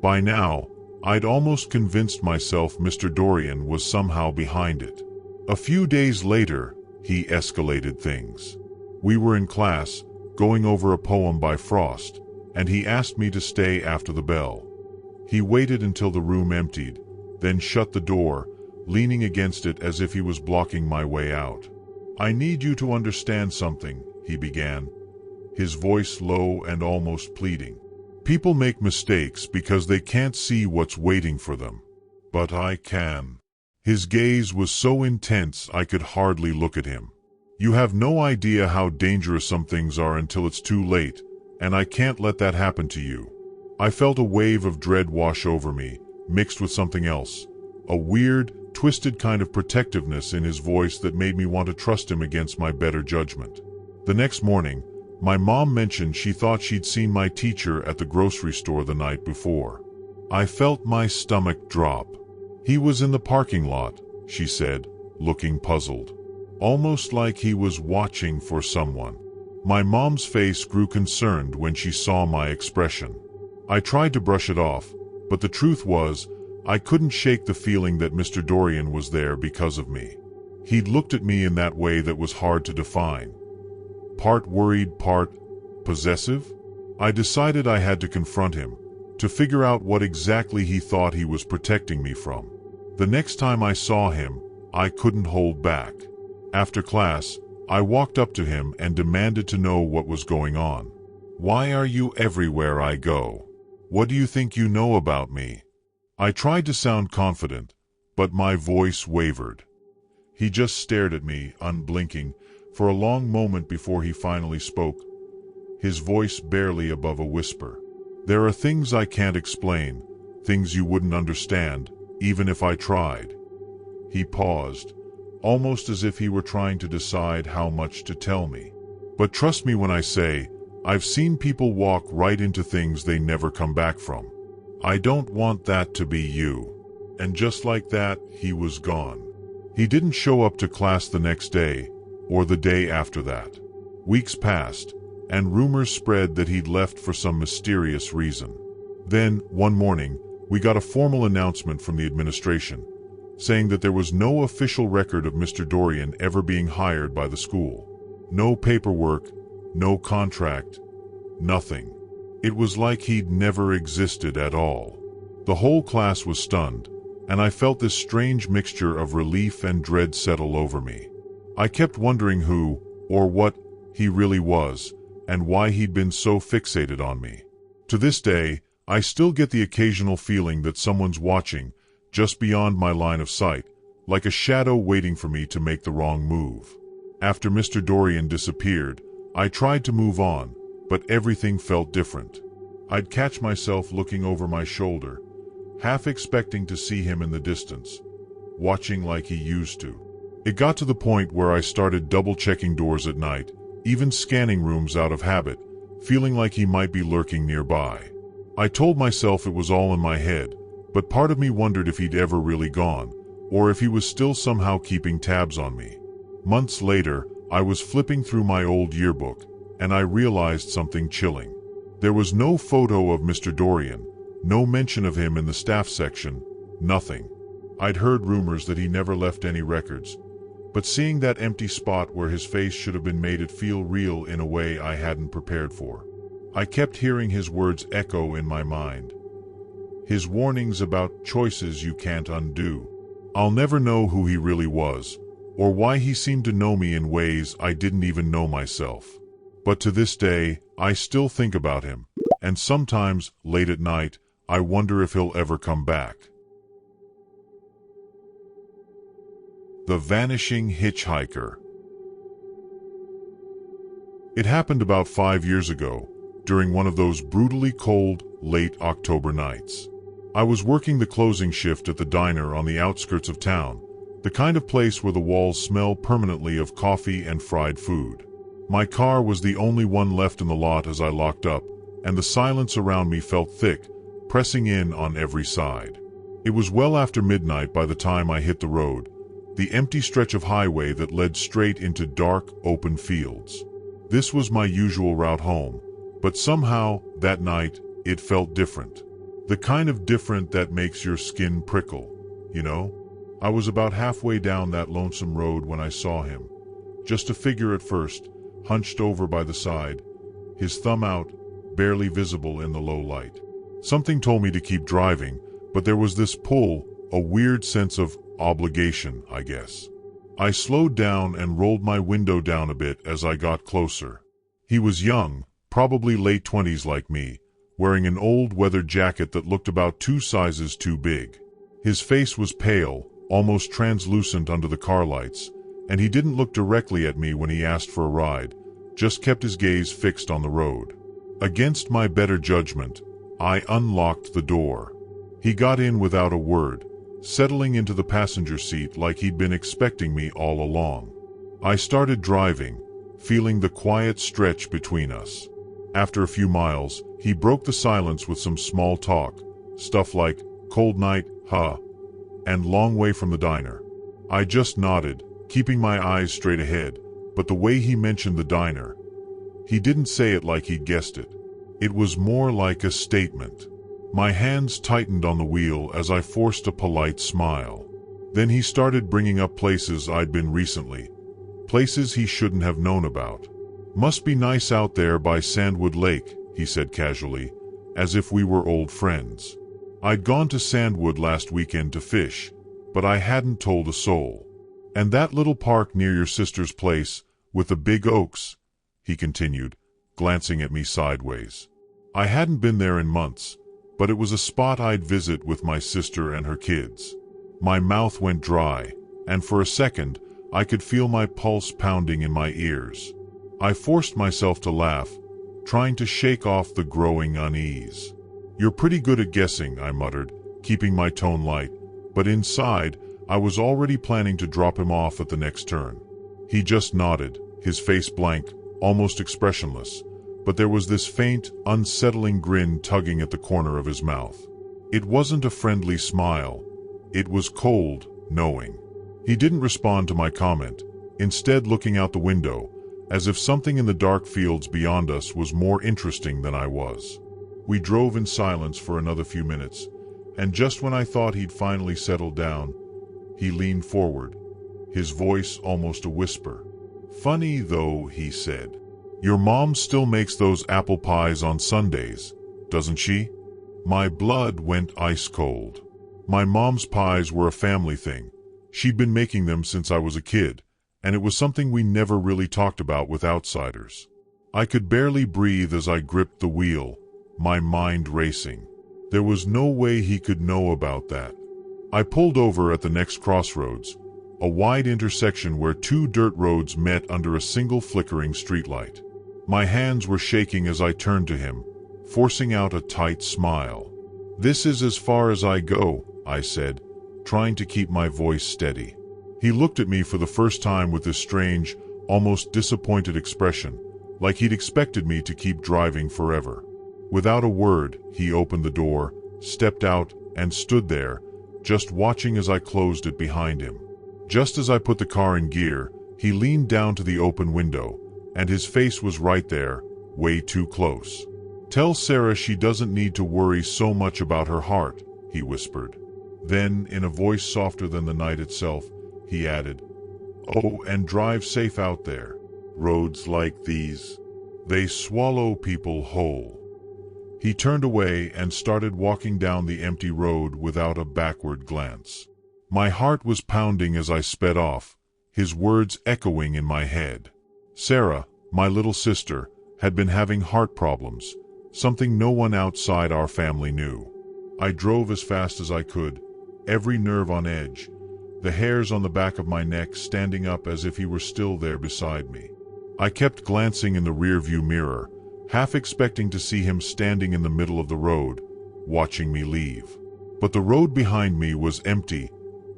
Speaker 1: By now, I'd almost convinced myself Mr. Dorian was somehow behind it. A few days later, he escalated things. We were in class, going over a poem by Frost, and he asked me to stay after the bell. He waited until the room emptied, then shut the door, leaning against it as if he was blocking my way out. "I need you to understand something," he began. his voice low and almost pleading. People make mistakes because they can't see what's waiting for them. But I can. His gaze was so intense I could hardly look at him. You have no idea how dangerous some things are until it's too late, and I can't let that happen to you. I felt a wave of dread wash over me, mixed with something else. A weird, twisted kind of protectiveness in his voice that made me want to trust him against my better judgment. The next morning, my mom mentioned she thought she'd seen my teacher at the grocery store the night before. I felt my stomach drop. He was in the parking lot, she said, looking puzzled. Almost like he was watching for someone. My mom's face grew concerned when she saw my expression. I tried to brush it off, but the truth was, I couldn't shake the feeling that Mr. Dorian was there because of me. He'd looked at me in that way that was hard to define. Part worried, part possessive? I decided I had to confront him, to figure out what exactly he thought he was protecting me from. The next time I saw him, I couldn't hold back. After class, I walked up to him and demanded to know what was going on. Why are you everywhere I go? What do you think you know about me? I tried to sound confident, but my voice wavered. He just stared at me, unblinking, for a long moment before he finally spoke, his voice barely above a whisper. There are things I can't explain, things you wouldn't understand, even if I tried. He paused, almost as if he were trying to decide how much to tell me. But trust me when I say, I've seen people walk right into things they never come back from. I don't want that to be you. And just like that, he was gone. He didn't show up to class the next day, or the day after that. Weeks passed, and rumors spread that he'd left for some mysterious reason. Then, one morning, we got a formal announcement from the administration, saying that there was no official record of Mr. Dorian ever being hired by the school. No paperwork, no contract, nothing. It was like he'd never existed at all. The whole class was stunned, and I felt this strange mixture of relief and dread settle over me. I kept wondering who, or what, he really was, and why he'd been so fixated on me. To this day, I still get the occasional feeling that someone's watching, just beyond my line of sight, like a shadow waiting for me to make the wrong move. After Mr. Dorian disappeared, I tried to move on, but everything felt different. I'd catch myself looking over my shoulder, half expecting to see him in the distance, watching like he used to. It got to the point where I started double-checking doors at night, even scanning rooms out of habit, feeling like he might be lurking nearby. I told myself it was all in my head, but part of me wondered if he'd ever really gone, or if he was still somehow keeping tabs on me. Months later, I was flipping through my old yearbook, and I realized something chilling. There was no photo of Mr. Dorian, no mention of him in the staff section, nothing. I'd heard rumors that he never left any records, but seeing that empty spot where his face should have been made it feel real in a way I hadn't prepared for. I kept hearing his words echo in my mind. His warnings about choices you can't undo. I'll never know who he really was, or why he seemed to know me in ways I didn't even know myself. But to this day, I still think about him, and sometimes, late at night, I wonder if he'll ever come back. The Vanishing Hitchhiker. It happened about 5 years ago, during one of those brutally cold, late October nights. I was working the closing shift at the diner on the outskirts of town, the kind of place where the walls smell permanently of coffee and fried food. My car was the only one left in the lot as I locked up, and the silence around me felt thick, pressing in on every side. It was well after midnight by the time I hit the road, the empty stretch of highway that led straight into dark, open fields. This was my usual route home, but somehow, that night, it felt different. The kind of different that makes your skin prickle, you know? I was about halfway down that lonesome road when I saw him. Just a figure at first, hunched over by the side, his thumb out, barely visible in the low light. Something told me to keep driving, but there was this pull, a weird sense of obligation, I guess. I slowed down and rolled my window down a bit as I got closer. He was young, probably late 20s like me, wearing an old weather jacket that looked about 2 sizes too big. His face was pale, almost translucent under the car lights, and he didn't look directly at me when he asked for a ride, just kept his gaze fixed on the road. Against my better judgment, I unlocked the door. He got in without a word, settling into the passenger seat like he'd been expecting me all along. I started driving, feeling the quiet stretch between us. After a few miles, he broke the silence with some small talk, stuff like, "Cold night, huh?" and "Long way from the diner." I just nodded, keeping my eyes straight ahead, but the way he mentioned the diner, he didn't say it like he'd guessed it. It was more like a statement. My hands tightened on the wheel as I forced a polite smile. Then he started bringing up places I'd been recently, places he shouldn't have known about. "Must be nice out there by Sandwood Lake," he said casually, as if we were old friends. I'd gone to Sandwood last weekend to fish, but I hadn't told a soul. "And that little park near your sister's place, with the big oaks," he continued, glancing at me sideways. I hadn't been there in months, but it was a spot I'd visit with my sister and her kids. My mouth went dry, and for a second, I could feel my pulse pounding in my ears. I forced myself to laugh, trying to shake off the growing unease. "You're pretty good at guessing," I muttered, keeping my tone light, but inside, I was already planning to drop him off at the next turn. He just nodded, his face blank, almost expressionless, but there was this faint, unsettling grin tugging at the corner of his mouth. It wasn't a friendly smile. It was cold, knowing. He didn't respond to my comment, instead looking out the window, as if something in the dark fields beyond us was more interesting than I was. We drove in silence for another few minutes, and just when I thought he'd finally settled down, he leaned forward, his voice almost a whisper. "Funny though," he said. "Your mom still makes those apple pies on Sundays, doesn't she?" My blood went ice cold. My mom's pies were a family thing. She'd been making them since I was a kid, and it was something we never really talked about with outsiders. I could barely breathe as I gripped the wheel, my mind racing. There was no way he could know about that. I pulled over at the next crossroads, a wide intersection where 2 dirt roads met under a single flickering streetlight. My hands were shaking as I turned to him, forcing out a tight smile. "This is as far as I go," I said, trying to keep my voice steady. He looked at me for the first time with this strange, almost disappointed expression, like he'd expected me to keep driving forever. Without a word, he opened the door, stepped out, and stood there, just watching as I closed it behind him. Just as I put the car in gear, he leaned down to the open window, and his face was right there, way too close. "Tell Sarah she doesn't need to worry so much about her heart," he whispered. Then, in a voice softer than the night itself, he added, "Oh, and drive safe out there. Roads like these, they swallow people whole." He turned away and started walking down the empty road without a backward glance. My heart was pounding as I sped off, his words echoing in my head. Sarah, my little sister, had been having heart problems, something no one outside our family knew. I drove as fast as I could, every nerve on edge, the hairs on the back of my neck standing up as if he were still there beside me. I kept glancing in the rearview mirror, half expecting to see him standing in the middle of the road, watching me leave. But the road behind me was empty,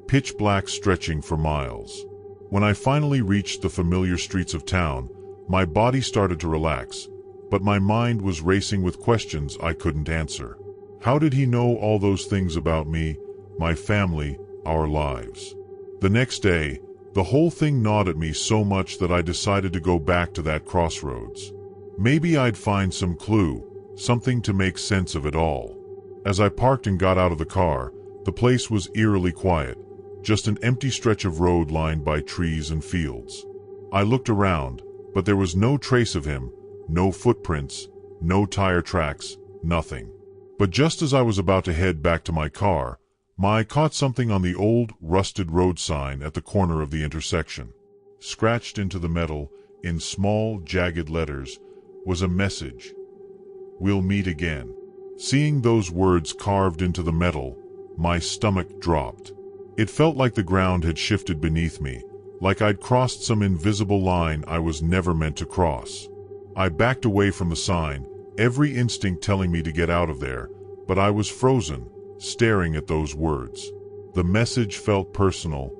Speaker 1: pitch black stretching for miles. When I finally reached the familiar streets of town, my body started to relax, but my mind was racing with questions I couldn't answer. How did he know all those things about me, my family, our lives? The next day, the whole thing gnawed at me so much that I decided to go back to that crossroads. Maybe I'd find some clue, something to make sense of it all. As I parked and got out of the car, the place was eerily quiet, just an empty stretch of road lined by trees and fields. I looked around, but there was no trace of him, no footprints, no tire tracks, nothing. But just as I was about to head back to my car, my eye caught something on the old, rusted road sign at the corner of the intersection. Scratched into the metal, in small, jagged letters, was a message. "We'll meet again." Seeing those words carved into the metal, my stomach dropped. It felt like the ground had shifted beneath me, like I'd crossed some invisible line I was never meant to cross. I backed away from the sign, every instinct telling me to get out of there, but I was frozen, staring at those words. The message felt personal,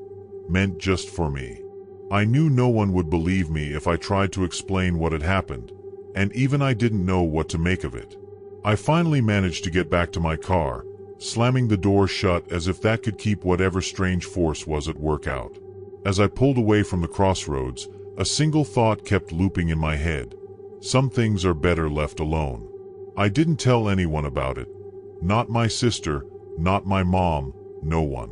Speaker 1: meant just for me. I knew no one would believe me if I tried to explain what had happened, and even I didn't know what to make of it. I finally managed to get back to my car, slamming the door shut as if that could keep whatever strange force was at work out. As I pulled away from the crossroads, a single thought kept looping in my head. Some things are better left alone. I didn't tell anyone about it. Not my sister, not my mom, no one.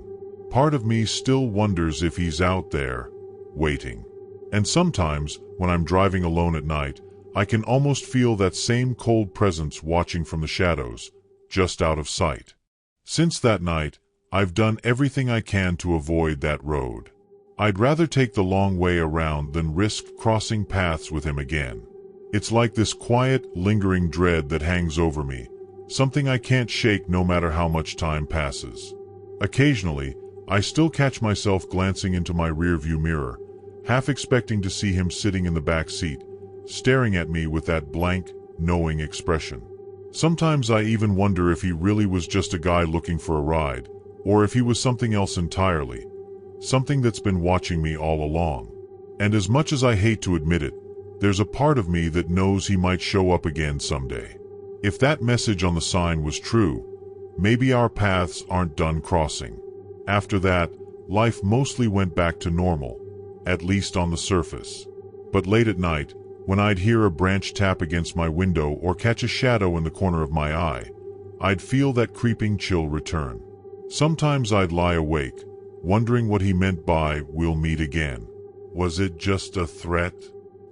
Speaker 1: Part of me still wonders if he's out there, waiting. And sometimes, when I'm driving alone at night, I can almost feel that same cold presence watching from the shadows, just out of sight. Since that night, I've done everything I can to avoid that road. I'd rather take the long way around than risk crossing paths with him again. It's like this quiet, lingering dread that hangs over me, something I can't shake no matter how much time passes. Occasionally, I still catch myself glancing into my rearview mirror, half expecting to see him sitting in the back seat, staring at me with that blank, knowing expression. Sometimes I even wonder if he really was just a guy looking for a ride, or if he was something else entirely, something that's been watching me all along. And as much as I hate to admit it, there's a part of me that knows he might show up again someday. If that message on the sign was true, maybe our paths aren't done crossing. After that, life mostly went back to normal, at least on the surface. But late at night, when I'd hear a branch tap against my window or catch a shadow in the corner of my eye, I'd feel that creeping chill return. Sometimes I'd lie awake, wondering what he meant by "we'll meet again." Was it just a threat?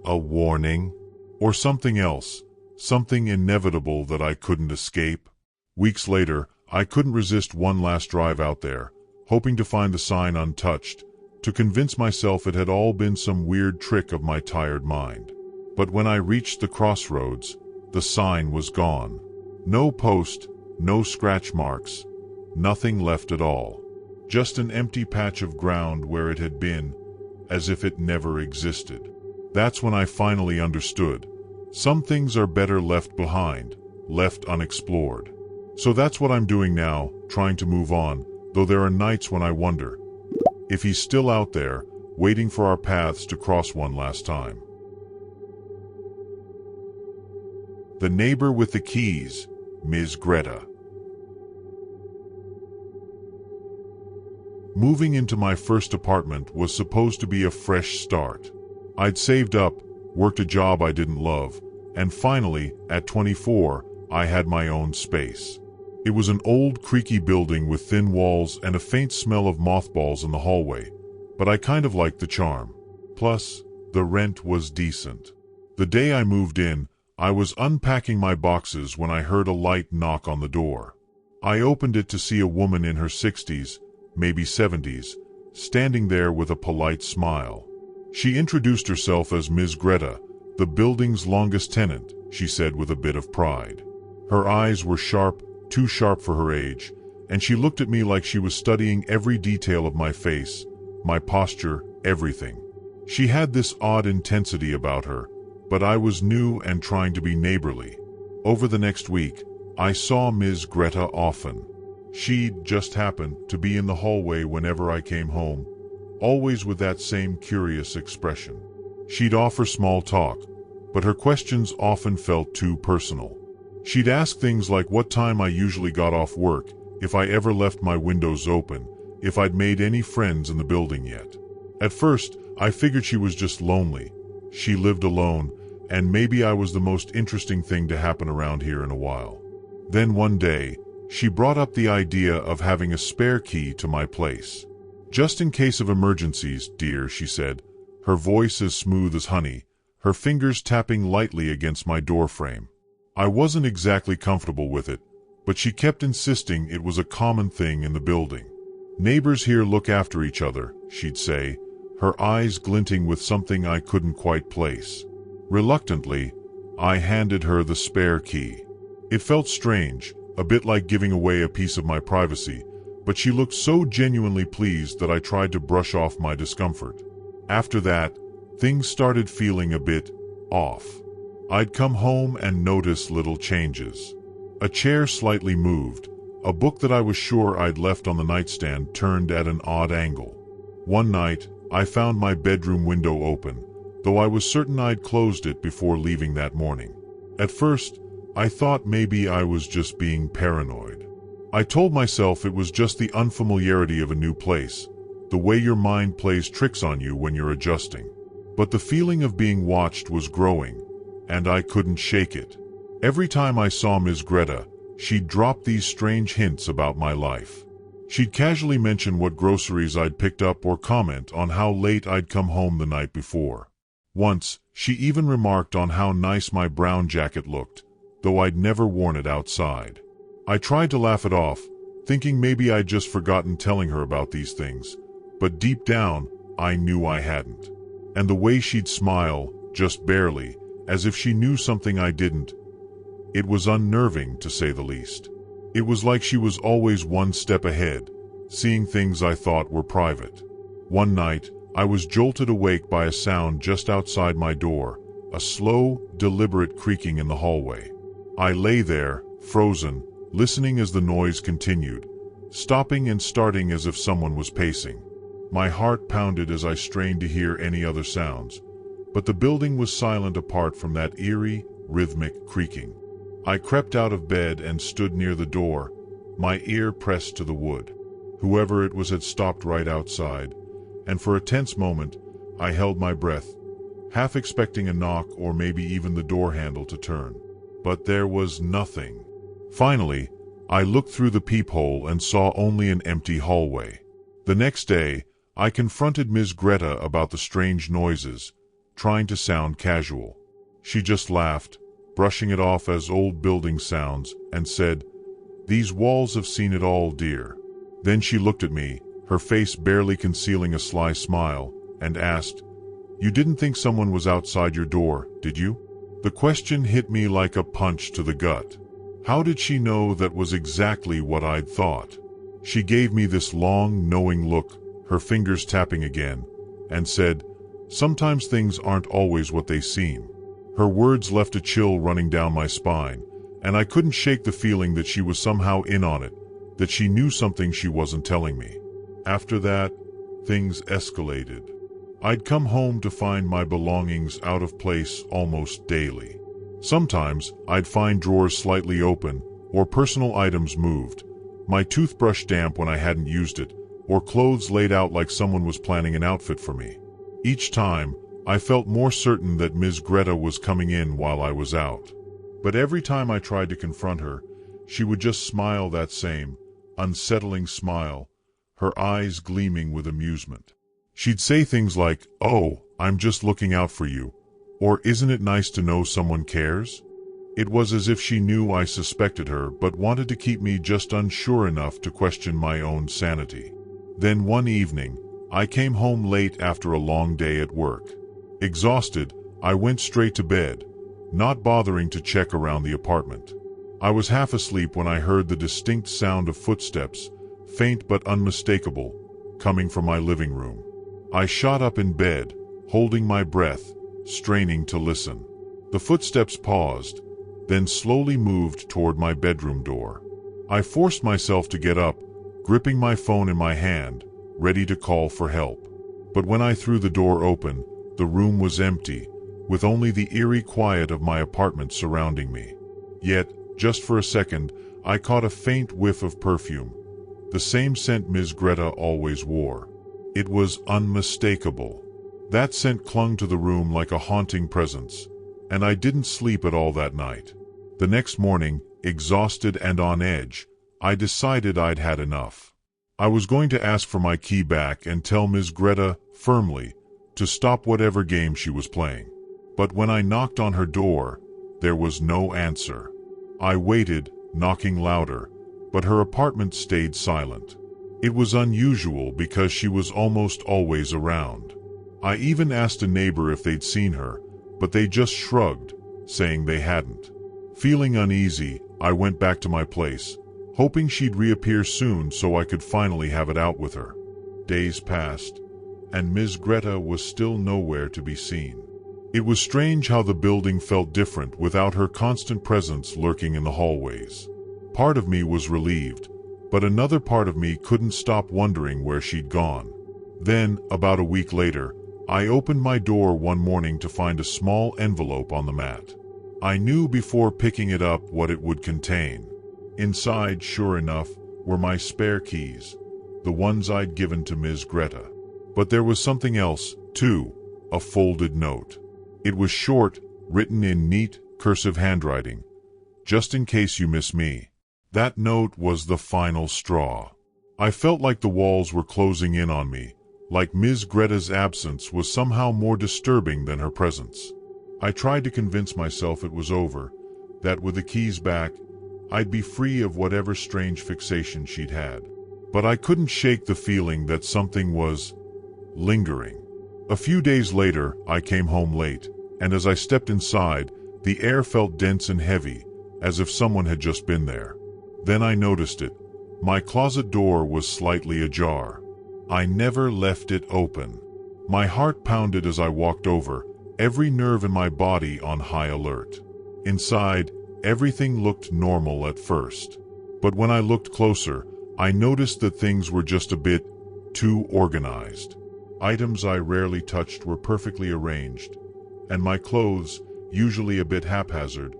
Speaker 1: A warning? Or something else? Something inevitable that I couldn't escape? Weeks later, I couldn't resist one last drive out there, hoping to find the sign untouched, to convince myself it had all been some weird trick of my tired mind. But when I reached the crossroads, the sign was gone. No post, no scratch marks, nothing left at all. Just an empty patch of ground where it had been, as if it never existed. That's when I finally understood. Some things are better left behind, left unexplored. So that's what I'm doing now, trying to move on, though there are nights when I wonder if he's still out there, waiting for our paths to cross one last time. The Neighbor with the Keys, Ms. Greta. Moving into my first apartment was supposed to be a fresh start. I'd saved up, worked a job I didn't love, and finally, at 24, I had my own space. It was an old, creaky building with thin walls and a faint smell of mothballs in the hallway, but I kind of liked the charm. Plus, the rent was decent. The day I moved in, I was unpacking my boxes when I heard a light knock on the door. I opened it to see a woman in her 60s, maybe 70s, standing there with a polite smile. She introduced herself as Ms. Greta, the building's longest tenant, she said with a bit of pride. Her eyes were sharp, too sharp for her age, and she looked at me like she was studying every detail of my face, my posture, everything. She had this odd intensity about her, but I was new and trying to be neighborly. Over the next week, I saw Ms. Greta often. She'd just happened to be in the hallway whenever I came home, always with that same curious expression. She'd offer small talk, but her questions often felt too personal. She'd ask things like what time I usually got off work, if I ever left my windows open, if I'd made any friends in the building yet. At first, I figured she was just lonely. She lived alone, and maybe I was the most interesting thing to happen around here in a while. Then one day, she brought up the idea of having a spare key to my place. "Just in case of emergencies, dear," she said, her voice as smooth as honey, her fingers tapping lightly against my doorframe. I wasn't exactly comfortable with it, but she kept insisting it was a common thing in the building. "Neighbors here look after each other," she'd say, her eyes glinting with something I couldn't quite place. Reluctantly, I handed her the spare key. It felt strange, a bit like giving away a piece of my privacy, but she looked so genuinely pleased that I tried to brush off my discomfort. After that, things started feeling a bit off. I'd come home and notice little changes. A chair slightly moved, a book that I was sure I'd left on the nightstand turned at an odd angle. One night, I found my bedroom window open, though I was certain I'd closed it before leaving that morning. At first, I thought maybe I was just being paranoid. I told myself it was just the unfamiliarity of a new place, the way your mind plays tricks on you when you're adjusting. But the feeling of being watched was growing, and I couldn't shake it. Every time I saw Ms. Greta, she'd drop these strange hints about my life. She'd casually mention what groceries I'd picked up or comment on how late I'd come home the night before. Once, she even remarked on how nice my brown jacket looked, though I'd never worn it outside. I tried to laugh it off, thinking maybe I'd just forgotten telling her about these things, but deep down, I knew I hadn't. And the way she'd smile, just barely, as if she knew something I didn't, it was unnerving to say the least. It was like she was always one step ahead, seeing things I thought were private. One night, I was jolted awake by a sound just outside my door, a slow, deliberate creaking in the hallway. I lay there, frozen, listening as the noise continued, stopping and starting as if someone was pacing. My heart pounded as I strained to hear any other sounds, but the building was silent apart from that eerie, rhythmic creaking. I crept out of bed and stood near the door, my ear pressed to the wood. Whoever it was had stopped right outside, and for a tense moment, I held my breath, half expecting a knock or maybe even the door handle to turn. But there was nothing. Finally, I looked through the peephole and saw only an empty hallway. The next day, I confronted Ms. Greta about the strange noises, trying to sound casual. She just laughed, brushing it off as old building sounds, and said, "These walls have seen it all, dear." Then she looked at me, her face barely concealing a sly smile, and asked, "You didn't think someone was outside your door, did you?" The question hit me like a punch to the gut. How did she know that was exactly what I'd thought? She gave me this long, knowing look, her fingers tapping again, and said, "Sometimes things aren't always what they seem." Her words left a chill running down my spine, and I couldn't shake the feeling that she was somehow in on it, that she knew something she wasn't telling me. After that, things escalated. I'd come home to find my belongings out of place almost daily. Sometimes, I'd find drawers slightly open, or personal items moved, my toothbrush damp when I hadn't used it, or clothes laid out like someone was planning an outfit for me. Each time, I felt more certain that Ms. Greta was coming in while I was out. But every time I tried to confront her, she would just smile that same, unsettling smile, her eyes gleaming with amusement. She'd say things like, "Oh, I'm just looking out for you," or "Isn't it nice to know someone cares?" It was as if she knew I suspected her but wanted to keep me just unsure enough to question my own sanity. Then one evening, I came home late after a long day at work. Exhausted, I went straight to bed, not bothering to check around the apartment. I was half asleep when I heard the distinct sound of footsteps, faint but unmistakable, coming from my living room. I shot up in bed, holding my breath, straining to listen. The footsteps paused, then slowly moved toward my bedroom door. I forced myself to get up, gripping my phone in my hand, ready to call for help. But when I threw the door open, the room was empty, with only the eerie quiet of my apartment surrounding me. Yet, just for a second, I caught a faint whiff of perfume, the same scent Ms. Greta always wore. It was unmistakable. That scent clung to the room like a haunting presence, and I didn't sleep at all that night. The next morning, exhausted and on edge, I decided I'd had enough. I was going to ask for my key back and tell Ms. Greta, firmly, to stop whatever game she was playing. But when I knocked on her door, there was no answer. I waited, knocking louder, but her apartment stayed silent. It was unusual because she was almost always around. I even asked a neighbor if they'd seen her, but they just shrugged, saying they hadn't. Feeling uneasy, I went back to my place, hoping she'd reappear soon so I could finally have it out with her. Days passed, and Ms. Greta was still nowhere to be seen. It was strange how the building felt different without her constant presence lurking in the hallways. Part of me was relieved, but another part of me couldn't stop wondering where she'd gone. Then, about a week later, I opened my door one morning to find a small envelope on the mat. I knew before picking it up what it would contain. Inside, sure enough, were my spare keys, the ones I'd given to Ms. Greta. But there was something else, too, a folded note. It was short, written in neat, cursive handwriting. Just in case you miss me. That note was the final straw. I felt like the walls were closing in on me, like Ms. Greta's absence was somehow more disturbing than her presence. I tried to convince myself it was over, that with the keys back, I'd be free of whatever strange fixation she'd had. But I couldn't shake the feeling that something was lingering. A few days later, I came home late, and as I stepped inside, the air felt dense and heavy, as if someone had just been there. Then I noticed it. My closet door was slightly ajar. I never left it open. My heart pounded as I walked over, every nerve in my body on high alert. Inside, everything looked normal at first. But when I looked closer, I noticed that things were just a bit too organized. Items I rarely touched were perfectly arranged, and my clothes, usually a bit haphazard,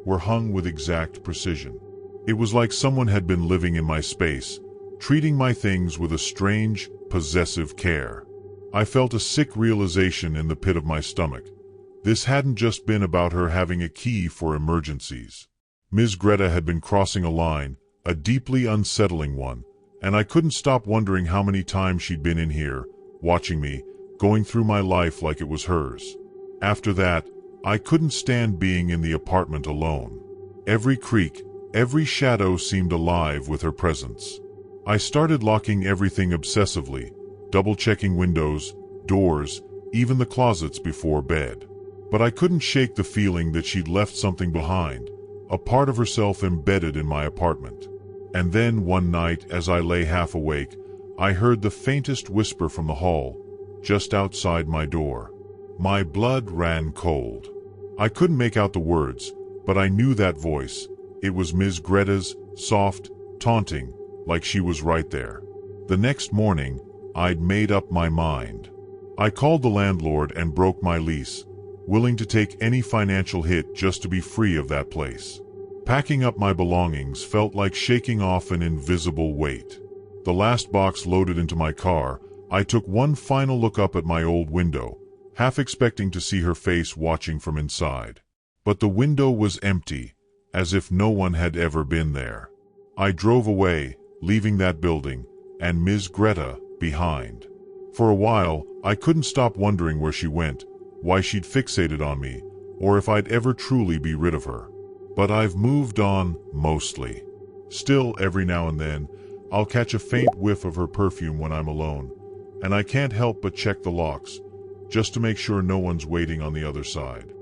Speaker 1: were hung with exact precision. It was like someone had been living in my space, treating my things with a strange, possessive care. I felt a sick realization in the pit of my stomach. This hadn't just been about her having a key for emergencies. Ms. Greta had been crossing a line, a deeply unsettling one, and I couldn't stop wondering how many times she'd been in here, watching me, going through my life like it was hers. After that, I couldn't stand being in the apartment alone. Every creak, every shadow seemed alive with her presence. I started locking everything obsessively, double-checking windows, doors, even the closets before bed. But I couldn't shake the feeling that she'd left something behind, a part of herself embedded in my apartment. And then one night, as I lay half awake, I heard the faintest whisper from the hall, just outside my door. My blood ran cold. I couldn't make out the words, but I knew that voice. It was Ms. Greta's, soft, taunting, like she was right there. The next morning, I'd made up my mind. I called the landlord and broke my lease, willing to take any financial hit just to be free of that place. Packing up my belongings felt like shaking off an invisible weight. The last box loaded into my car, I took one final look up at my old window, half expecting to see her face watching from inside. But the window was empty, as if no one had ever been there. I drove away, leaving that building, and Ms. Greta behind. For a while, I couldn't stop wondering where she went, why she'd fixated on me, or if I'd ever truly be rid of her. But I've moved on, mostly. Still, every now and then, I'll catch a faint whiff of her perfume when I'm alone, and I can't help but check the locks, just to make sure no one's waiting on the other side.